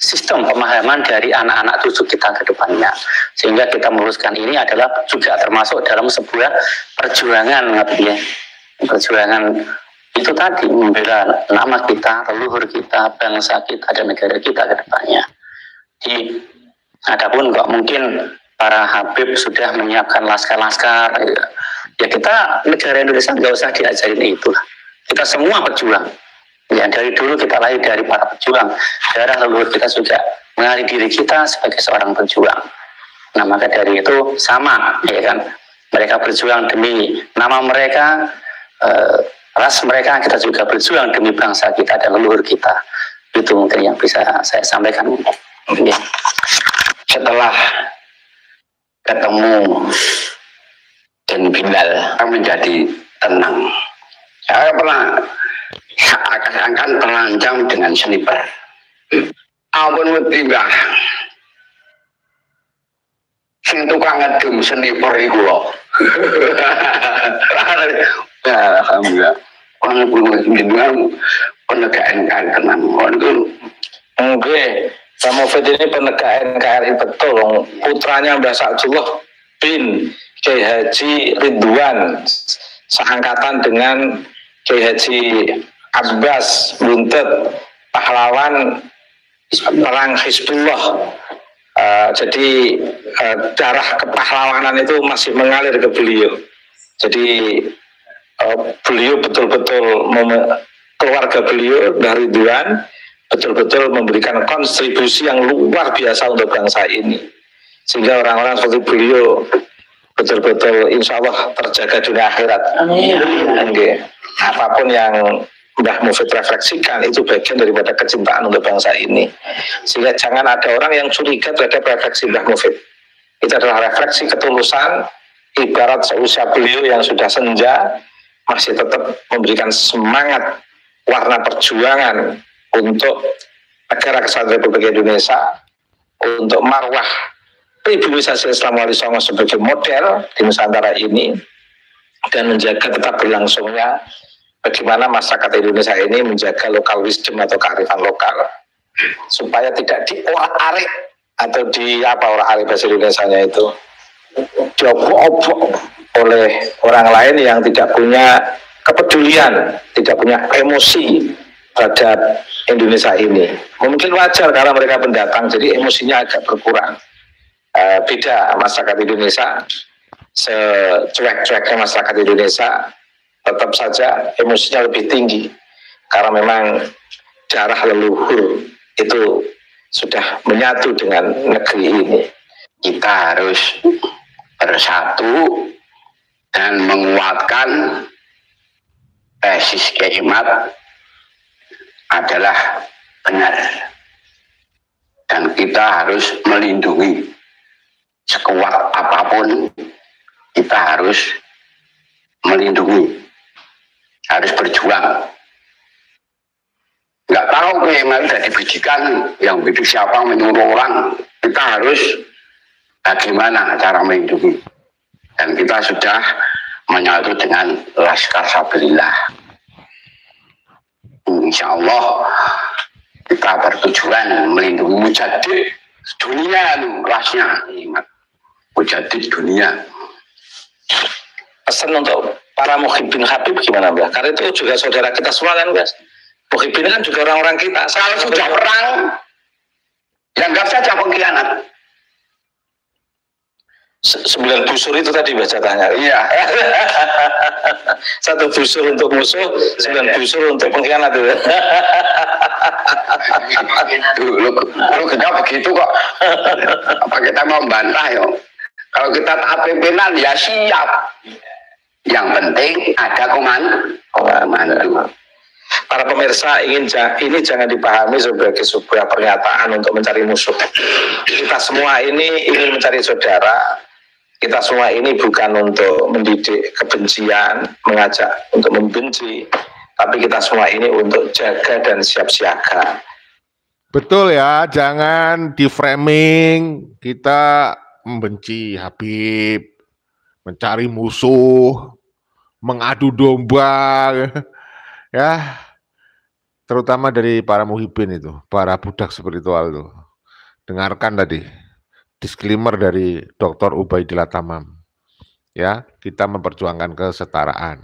sistem pemahaman dari anak-anak cucu kita ke depannya, sehingga kita meluruskan ini adalah juga termasuk dalam sebuah perjuangan, ya. Perjuangan itu tadi membela nama kita, leluhur kita, bangsa kita dan negara kita ke depannya. Jadi adapun kok mungkin para Habib sudah menyiapkan laskar-laskar, ya kita negara Indonesia nggak usah diajarin itu lah. Kita semua berjuang. Ya, dari dulu kita lahir dari para pejuang. Darah leluhur kita juga mengalir diri kita sebagai seorang pejuang. Nah, maka dari itu sama, ya kan? Mereka berjuang demi nama mereka, ras mereka, kita juga berjuang demi bangsa kita dan leluhur kita. Itu mungkin yang bisa saya sampaikan. Ya. Setelah ketemu dan Bilal menjadi tenang. Saya pernah akan terancam dengan sniper. Ampun tiba. Sing tukang ngedum sniper iku lho. Alhamdulillah. Orang jenengan penegak NKRI tenang. Nggih, Pak Mufid ini penegak NKRI betul. Putranya Mbah Sa'dullah bin Kiai Haji Ridwan, seangkatan dengan Kiai Haji Abbas Buntet, pahlawan perang Hizbullah. Jadi darah kepahlawanan itu masih mengalir ke beliau. Jadi beliau betul-betul keluarga beliau dari Ridwan betul-betul memberikan kontribusi yang luar biasa untuk bangsa ini, sehingga orang-orang seperti beliau betul-betul insya Allah terjaga dunia akhirat. Amin. Apapun yang Mbah Mufid refleksikan itu bagian daripada kecintaan untuk bangsa ini, sehingga jangan ada orang yang curiga terhadap refleksi Mbah Mufid. Itu adalah refleksi ketulusan, ibarat seusia beliau yang sudah senja masih tetap memberikan semangat warna perjuangan untuk negara kesatuan Republik Indonesia, untuk marwah pribilisasi Islam wali songo sebagai model di Nusantara ini, dan menjaga tetap berlangsungnya bagaimana masyarakat Indonesia ini menjaga lokal wisdom atau kearifan lokal supaya tidak diorak-arik atau orak-arik bahasa Indonesianya itu diobok-obok oleh orang lain yang tidak punya kepedulian, tidak punya emosi terhadap Indonesia ini. Mungkin wajar karena mereka pendatang, jadi emosinya agak berkurang. Beda masyarakat Indonesia, secuek-cueknya masyarakat Indonesia, tetap saja emosinya lebih tinggi karena memang darah leluhur itu sudah menyatu dengan negeri ini. Kita harus bersatu dan menguatkan tesis Kiai Mat adalah benar, dan kita harus melindungi sekuat apapun. Kita harus melindungi, harus berjuang. Nggak tahu Kiai Mat sudah dibidikan yang bidik siapa, menyuruh orang. Kita harus bagaimana cara melindungi, dan kita sudah menyatu dengan Laskar Sabilillah. Insya Allah kita bertujuan melindungi mujadid dunia, rasnya mujadid dunia. Pesan untuk para muhibbin Habib gimana Mbak? Karena itu juga saudara kita semua kan Mbak. Muhibbin kan juga orang-orang kita. Kalau sudah perang, ya anggap saja pengkhianat. 9 busur itu tadi baca tanya. Iya. 1 busur untuk musuh, 9 busur untuk pengkhianat itu. Lu kita begitu kok. Apa kita mau membantah ya? Kalau kita taat pimpinan ya siap. Yang penting ada komando. Para pemirsa ini jangan dipahami sebagai sebuah pernyataan untuk mencari musuh. Kita semua ini ingin mencari saudara. Kita semua ini bukan untuk mendidik kebencian, mengajak untuk membenci, tapi kita semua ini untuk jaga dan siap siaga. Betul ya, jangan di framing kita membenci Habib, mencari musuh, mengadu domba, ya, terutama dari para muhibbin itu, para budak spiritual itu. Dengarkan tadi disclaimer dari Dr. Ubaidillah Tamam. Ya, kita memperjuangkan kesetaraan.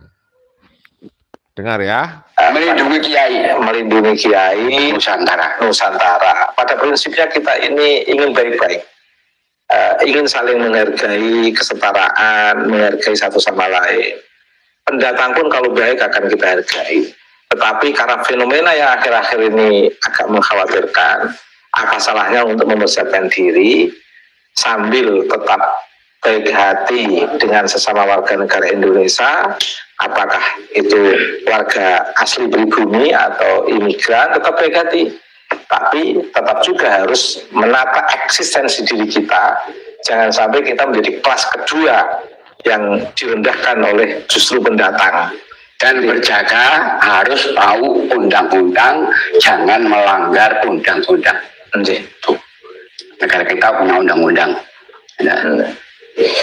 Dengar ya. Melindungi kiai Nusantara. Pada prinsipnya kita ini ingin baik-baik. Ingin saling menghargai kesetaraan, menghargai satu sama lain. pendatang pun kalau baik akan kita hargai. Tetapi karena fenomena yang akhir-akhir ini agak mengkhawatirkan, apa salahnya untuk mempersiapkan diri sambil tetap baik hati dengan sesama warga negara Indonesia, apakah itu warga asli pribumi atau imigran, tetap baik hati. Tapi tetap juga harus menata eksistensi diri kita, jangan sampai kita menjadi kelas kedua yang direndahkan oleh justru pendatang. Dan berjaga harus tahu undang-undang, jangan melanggar undang-undang. Tuh. Negara kita punya undang-undang.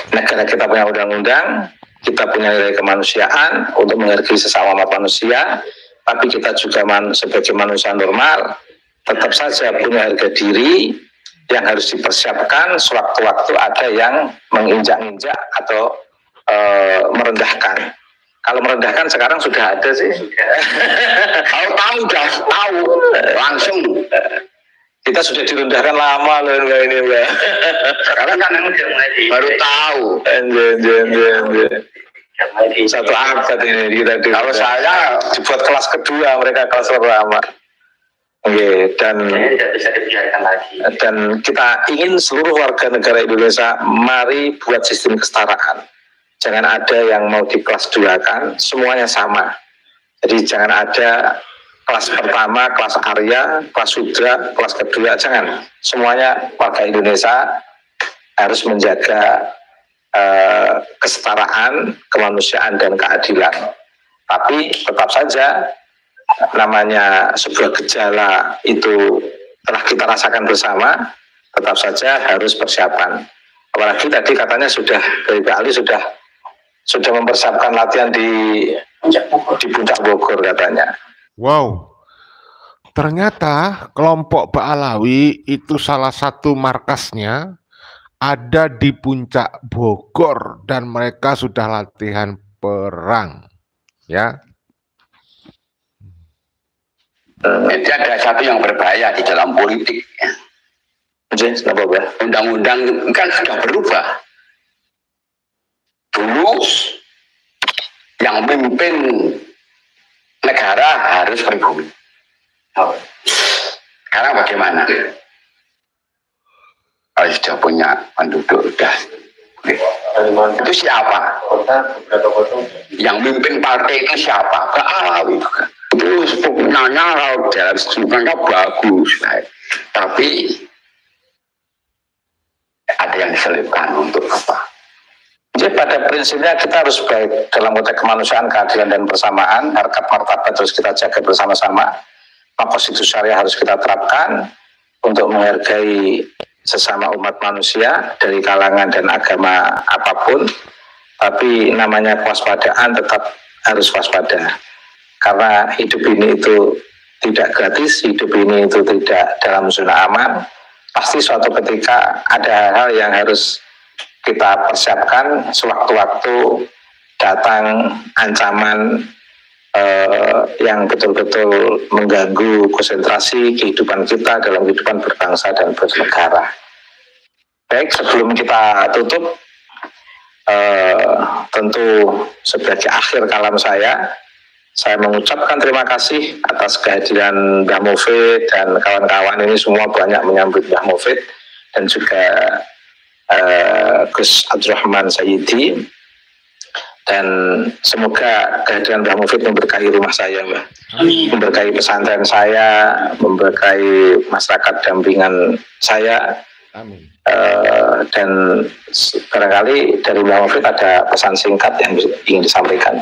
Negara kita punya undang-undang, kita punya nilai kemanusiaan untuk menghargai sesama manusia, tapi kita juga sebagai manusia normal tetap saja punya harga diri yang harus dipersiapkan. Sewaktu-waktu ada yang menginjak-injak atau merendahkan. Kalau merendahkan sekarang sudah ada sih. Kalau tahu sudah tahu langsung. Kita sudah direndahkan lama loh ini Mbak. Sekarang kan baru tahu. Satu abad ini kita. Kalau saya dibuat kelas kedua, mereka kelas pertama. Oke, dan tidak bisa dibiarkan lagi. Dan kita ingin seluruh warga negara Indonesia mari buat sistem kesetaraan. Jangan ada yang mau di kelas 2 kan, semuanya sama. Jadi jangan ada kelas pertama, kelas Arya, kelas Sudra, kelas kedua, jangan. Semuanya warga Indonesia harus menjaga kesetaraan, kemanusiaan, dan keadilan. Tapi tetap saja namanya sebuah gejala itu telah kita rasakan bersama, tetap saja harus persiapan. Apalagi tadi katanya sudah dari Pak Ali sudah mempersiapkan latihan di Puncak Bogor katanya. Wow, ternyata kelompok Ba'alawi itu salah satu markasnya ada di Puncak Bogor dan mereka sudah latihan perang, ya. Jadi ada satu yang berbahaya di dalam politik. Undang-undang kan sudah berubah. Dulu yang memimpin negara harus pribumi. Sekarang bagaimana? Kalau sudah punya penduduk sudah itu siapa? Yang memimpin partai itu siapa? Ba'alawi juga. Itu sebenarnya dalam sebenarnya bagus, tapi ada yang diselipkan untuk apa? Jadi pada prinsipnya kita harus baik dalam konteks kemanusiaan, keadilan, dan persamaan. Harkat martabat harus kita jaga bersama-sama. Konstitusi syariah harus kita terapkan untuk menghargai sesama umat manusia dari kalangan dan agama apapun. Tapi namanya kewaspadaan tetap harus waspada. Karena hidup ini itu tidak gratis, hidup ini itu tidak dalam zona aman. Pasti suatu ketika ada hal yang harus kita persiapkan. Sewaktu-waktu datang ancaman yang betul-betul mengganggu konsentrasi kehidupan kita dalam kehidupan berbangsa dan bernegara. Baik, sebelum kita tutup, tentu sebagai akhir kalam saya mengucapkan terima kasih atas kehadiran Mbah Mufid dan kawan-kawan ini semua banyak menyambut Mbah Mufid dan juga Gus Abdurrahman Sayyidi, dan semoga kehadiran Mbah Mufid memberkahi rumah saya, Mbah. Memberkahi pesantren saya, memberkahi masyarakat dampingan saya. Amin. Dan barangkali dari Mbah Mufid ada pesan singkat yang ingin disampaikan.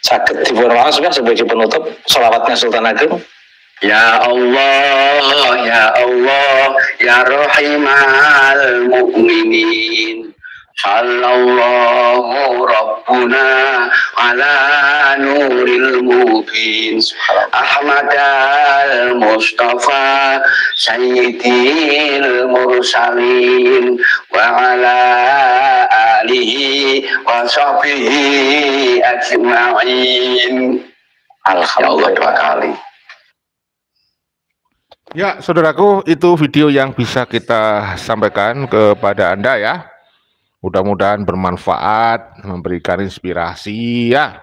Sakit dipurwaos sebagai penutup sholawatnya Sultan Agung. Ya Allah, ya Allah, ya Rahimal Mu'minin. Sallallahu Rabbuna ala nuril mubin. Ahmad al-Mustafa Sayyidil Mursalin wa ala alihi wa sahbihi ajma'in. Alhamdulillah, dua kali. Ya, saudaraku, itu video yang bisa kita sampaikan kepada Anda ya. Mudah-mudahan bermanfaat, memberikan inspirasi ya.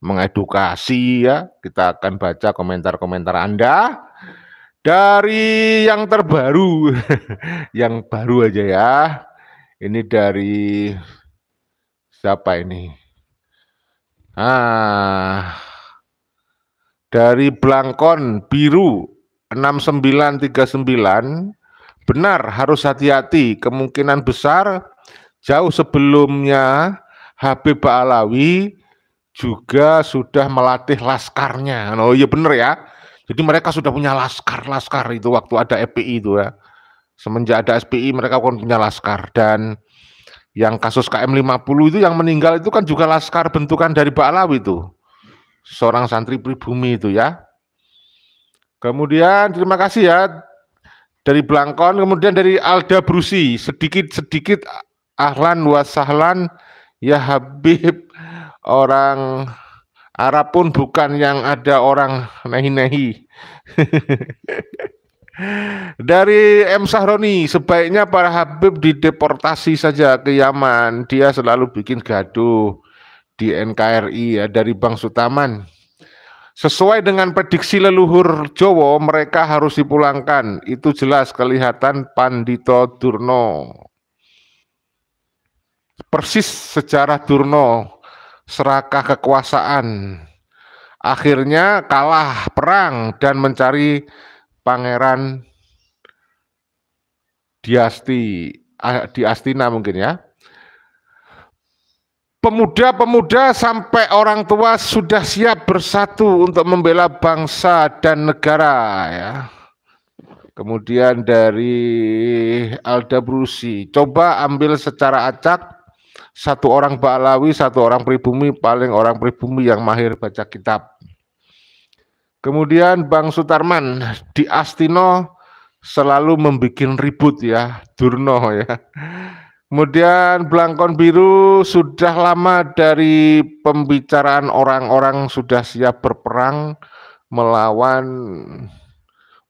mengedukasi ya. Kita akan baca komentar-komentar Anda dari yang terbaru, yang baru aja ya. Ini dari siapa ini? Dari Blangkon Biru 6939. Benar, harus hati-hati. Kemungkinan besar jauh sebelumnya Habib Ba'alawi juga sudah melatih laskarnya. Oh iya benar ya. Jadi mereka sudah punya laskar itu waktu ada FPI itu ya. Semenjak ada SPI mereka kan punya laskar. Dan yang kasus KM50 itu yang meninggal itu kan juga laskar bentukan dari Ba'alawi itu. Seorang santri pribumi itu ya. Kemudian terima kasih ya dari Blangkon, kemudian dari Alda Brusi, sedikit ahlan wa sahlan ya Habib, orang Arab pun bukan yang ada orang nehi-nehi. Dari M Sahroni, sebaiknya para Habib dideportasi saja ke Yaman, dia selalu bikin gaduh di NKRI ya. Dari Bang Sutaman, sesuai dengan prediksi leluhur Jowo, mereka harus dipulangkan. Itu jelas kelihatan Pandito Durno. Persis sejarah Durno, serakah kekuasaan. Akhirnya kalah perang dan mencari Pangeran di Astina mungkin ya. Pemuda-pemuda sampai orang tua sudah siap bersatu untuk membela bangsa dan negara ya. Kemudian dari Alda Brusi, coba ambil secara acak, satu orang Ba'alawi, satu orang pribumi, paling orang pribumi yang mahir baca kitab. Kemudian Bang Sutarman, di Astino selalu membuat ribut ya, Durno ya. Kemudian Blangkon Biru, sudah lama dari pembicaraan orang-orang sudah siap berperang melawan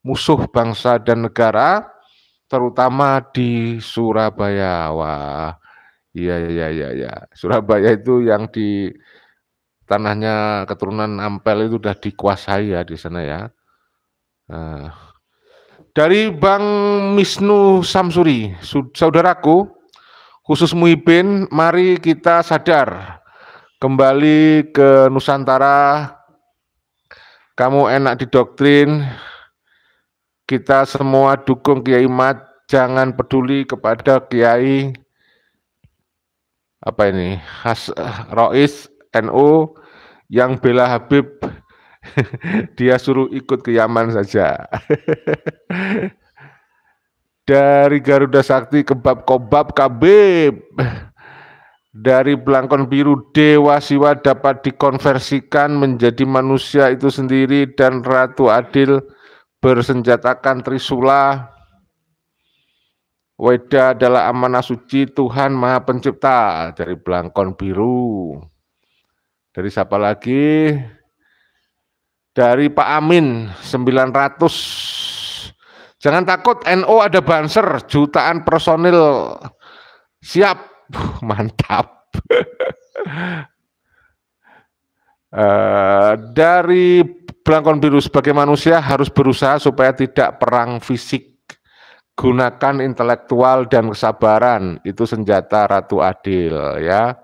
musuh bangsa dan negara, terutama di Surabaya. Wah, iya. Surabaya itu yang di tanahnya keturunan Ampel itu sudah dikuasai ya di sana ya. Nah, dari Bang Misnu Samsuri, saudaraku, khusus Muhibin, mari kita sadar, kembali ke Nusantara, kamu enak didoktrin, kita semua dukung Kiai Mat, jangan peduli kepada Kiai Rois NU yang bela Habib, dia suruh ikut ke Yaman saja. Dari Garuda Sakti, kebab Kabib. Dari Blangkon Biru, Dewa Siwa dapat dikonversikan menjadi manusia itu sendiri dan Ratu Adil bersenjatakan Trisula. Weda adalah amanah suci Tuhan Maha Pencipta. Dari Blangkon Biru. Dari siapa lagi? Dari Pak Amin 900. Jangan takut, NU ada banser, jutaan personil siap. Mantap. Dari Blangkon Biru, sebagai manusia harus berusaha supaya tidak perang fisik. Gunakan intelektual dan kesabaran, itu senjata Ratu Adil ya.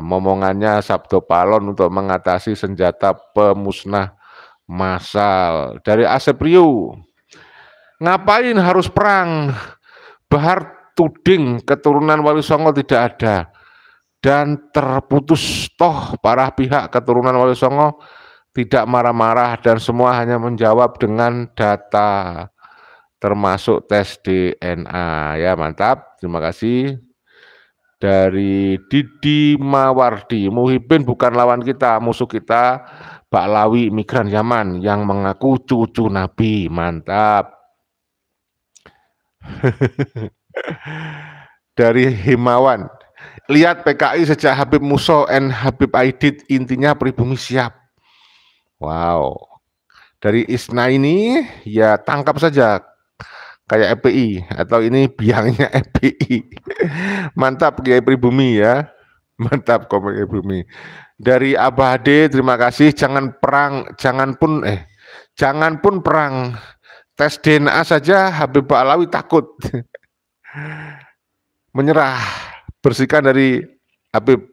Momongannya Sabdo Palon untuk mengatasi senjata pemusnah massal. Dari Asep Riu, ngapain harus perang? Bahar tuding keturunan Wali Songo tidak ada dan terputus, toh para pihak keturunan Wali Songo tidak marah-marah dan semua hanya menjawab dengan data termasuk tes DNA ya. Mantap, terima kasih. Dari Didi Mawardi, Muhibin bukan lawan kita, musuh kita Ba'alawi migran Yaman yang mengaku cucu Nabi. Mantap. Dari Himawan, lihat PKI sejak Habib Muso and Habib Aidit, intinya pribumi siap. Wow. Dari Isna ini ya tangkap saja kayak FPI atau ini biangnya FPI. Mantap Kiai pribumi ya. Mantap komik Bumi. Dari Abah Ade, terima kasih. Jangan pun perang. Tes DNA saja Habib Ba'alawi takut. Menyerah. Bersihkan dari Habib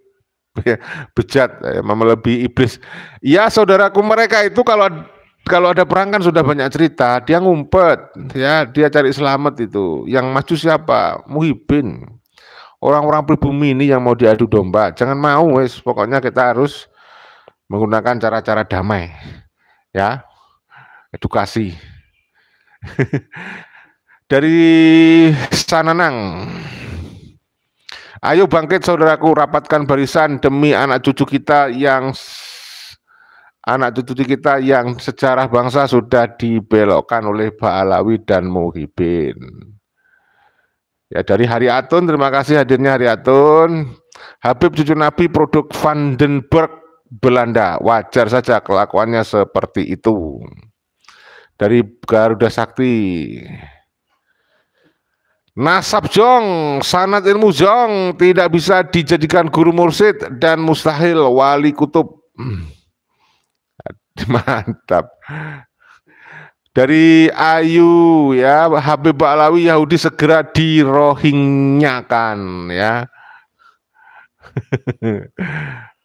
bejat, melebihi iblis. Ya saudaraku, mereka itu kalau ada perang kan sudah banyak cerita. Dia ngumpet, ya dia cari selamat itu. Yang maju siapa? Muhyiddin. Orang-orang pribumi ini yang mau diadu domba, jangan mau, wes. Pokoknya kita harus menggunakan cara-cara damai, ya, edukasi. Dari Sananang, ayo bangkit saudaraku, rapatkan barisan demi anak cucu kita yang sejarah bangsa sudah dibelokkan oleh Ba'alawi dan Muhyiddin. Ya, dari Haryatun, terima kasih hadirnya Haryatun. Habib cucu Nabi produk Vandenberg Belanda, wajar saja kelakuannya seperti itu. Dari Garuda Sakti, nasab jong, sanad ilmu jong, tidak bisa dijadikan guru mursyid dan mustahil wali kutub. Mantap. Dari Ayu, ya, Habib Ba'alawi Yahudi segera dirohingyakan, ya.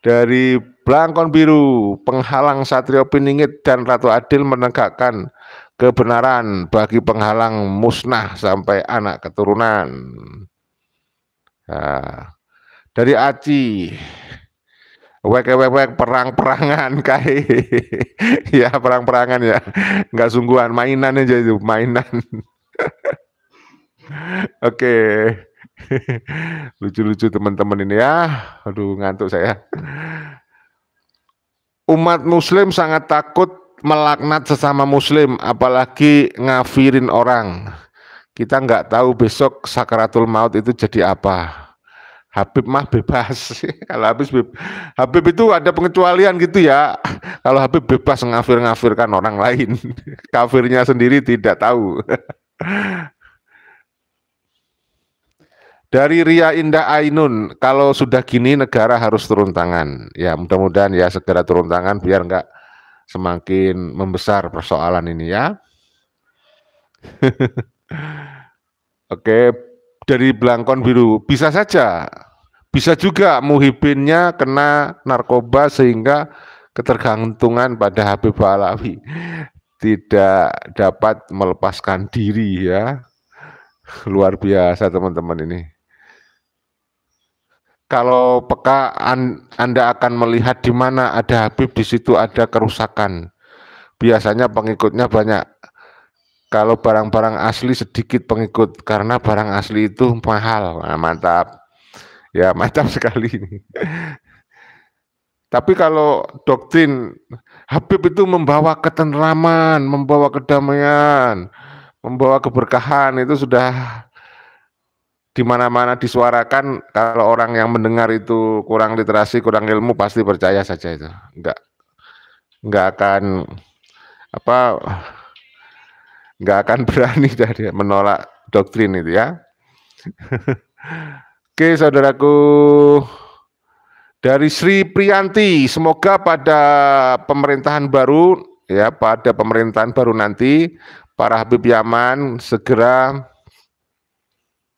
Dari Blangkon Biru, penghalang Satrio Piningit dan Ratu Adil menegakkan kebenaran bagi penghalang musnah sampai anak keturunan. Nah, dari Aci, wek perang-perangan kae. Ya, perang-perangan ya. Enggak sungguhan, mainan aja itu, mainan. Oke. Lucu-lucu teman-teman ini ya. Aduh, ngantuk saya. Umat muslim sangat takut melaknat sesama muslim, apalagi ngafirin orang. Kita nggak tahu besok sakaratul maut itu jadi apa. Habib mah bebas. Kalau Habib itu ada pengecualian gitu ya. Kalau Habib bebas ngafir-ngafirkan orang lain. Kafirnya sendiri tidak tahu. Dari Ria Indah Ainun, kalau sudah gini negara harus turun tangan. Ya, mudah-mudahan ya segera turun tangan biar nggak semakin membesar persoalan ini ya. Oke, dari Blangkon Biru, bisa saja, bisa juga Muhyiddinnya kena narkoba sehingga ketergantungan pada Habib Ba'alawi, tidak dapat melepaskan diri ya. Luar biasa teman-teman ini. Kalau peka Anda akan melihat di mana ada Habib, di situ ada kerusakan. Biasanya pengikutnya banyak. Kalau barang-barang asli sedikit pengikut, karena barang asli itu mahal. Nah, mantap. Ya, mantap sekali ini. Tapi kalau doktrin Habib itu membawa ketentraman, membawa kedamaian, membawa keberkahan, itu sudah di mana-mana disuarakan. Kalau orang yang mendengar itu kurang literasi, kurang ilmu, pasti percaya saja itu. Enggak akan berani dari menolak doktrin itu ya. Oke saudaraku, dari Sri Priyanti, semoga pada pemerintahan baru ya, pada pemerintahan baru nanti para Habib Yaman segera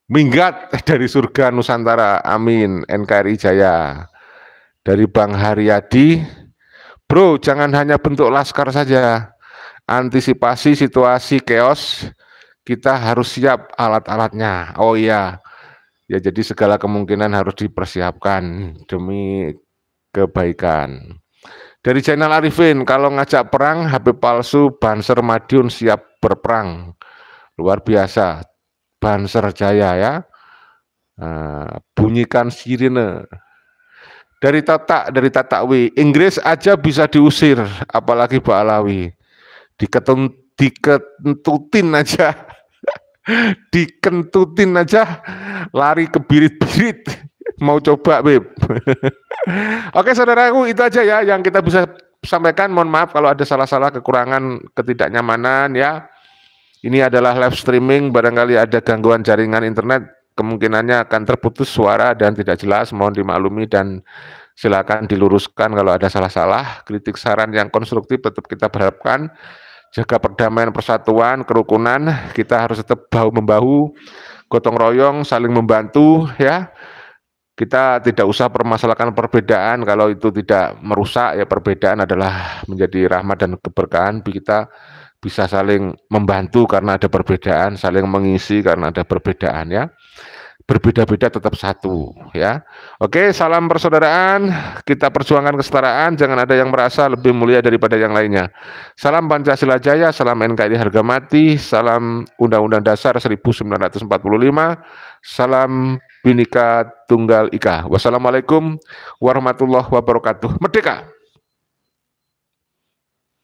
minggat dari surga Nusantara, amin. NKRI Jaya. Dari Bang Haryadi, bro jangan hanya bentuk laskar saja, antisipasi situasi chaos, kita harus siap alat-alatnya. Oh iya, ya jadi segala kemungkinan harus dipersiapkan demi kebaikan. Dari channel Arifin, kalau ngajak perang, Habib palsu, Banser Madiun siap berperang. Luar biasa, Banser Jaya ya. Bunyikan sirine. Dari Tatakwi, Inggris aja bisa diusir, apalagi Ba'alawi. Dikentutin aja, lari ke birit-birit, mau coba Beb. Oke saudaraku, itu aja ya yang kita bisa sampaikan. Mohon maaf kalau ada salah-salah, kekurangan, ketidaknyamanan ya. Ini adalah live streaming, barangkali ada gangguan jaringan internet, kemungkinannya akan terputus suara dan tidak jelas, mohon dimaklumi dan silakan diluruskan kalau ada salah-salah. Kritik saran yang konstruktif tetap kita berharapkan. Jaga perdamaian, persatuan, kerukunan, kita harus tetap bahu-membahu, gotong royong, saling membantu ya. Kita tidak usah permasalahkan perbedaan kalau itu tidak merusak ya, perbedaan adalah menjadi rahmat dan keberkahan. Kita bisa saling membantu karena ada perbedaan, saling mengisi karena ada perbedaan ya. Berbeda-beda tetap satu ya. Oke, salam persaudaraan, kita perjuangkan kesetaraan, jangan ada yang merasa lebih mulia daripada yang lainnya. Salam Pancasila Jaya, salam NKRI harga mati, salam Undang-Undang Dasar 1945, salam Bhinneka Tunggal Ika. Wassalamualaikum warahmatullahi wabarakatuh. Merdeka!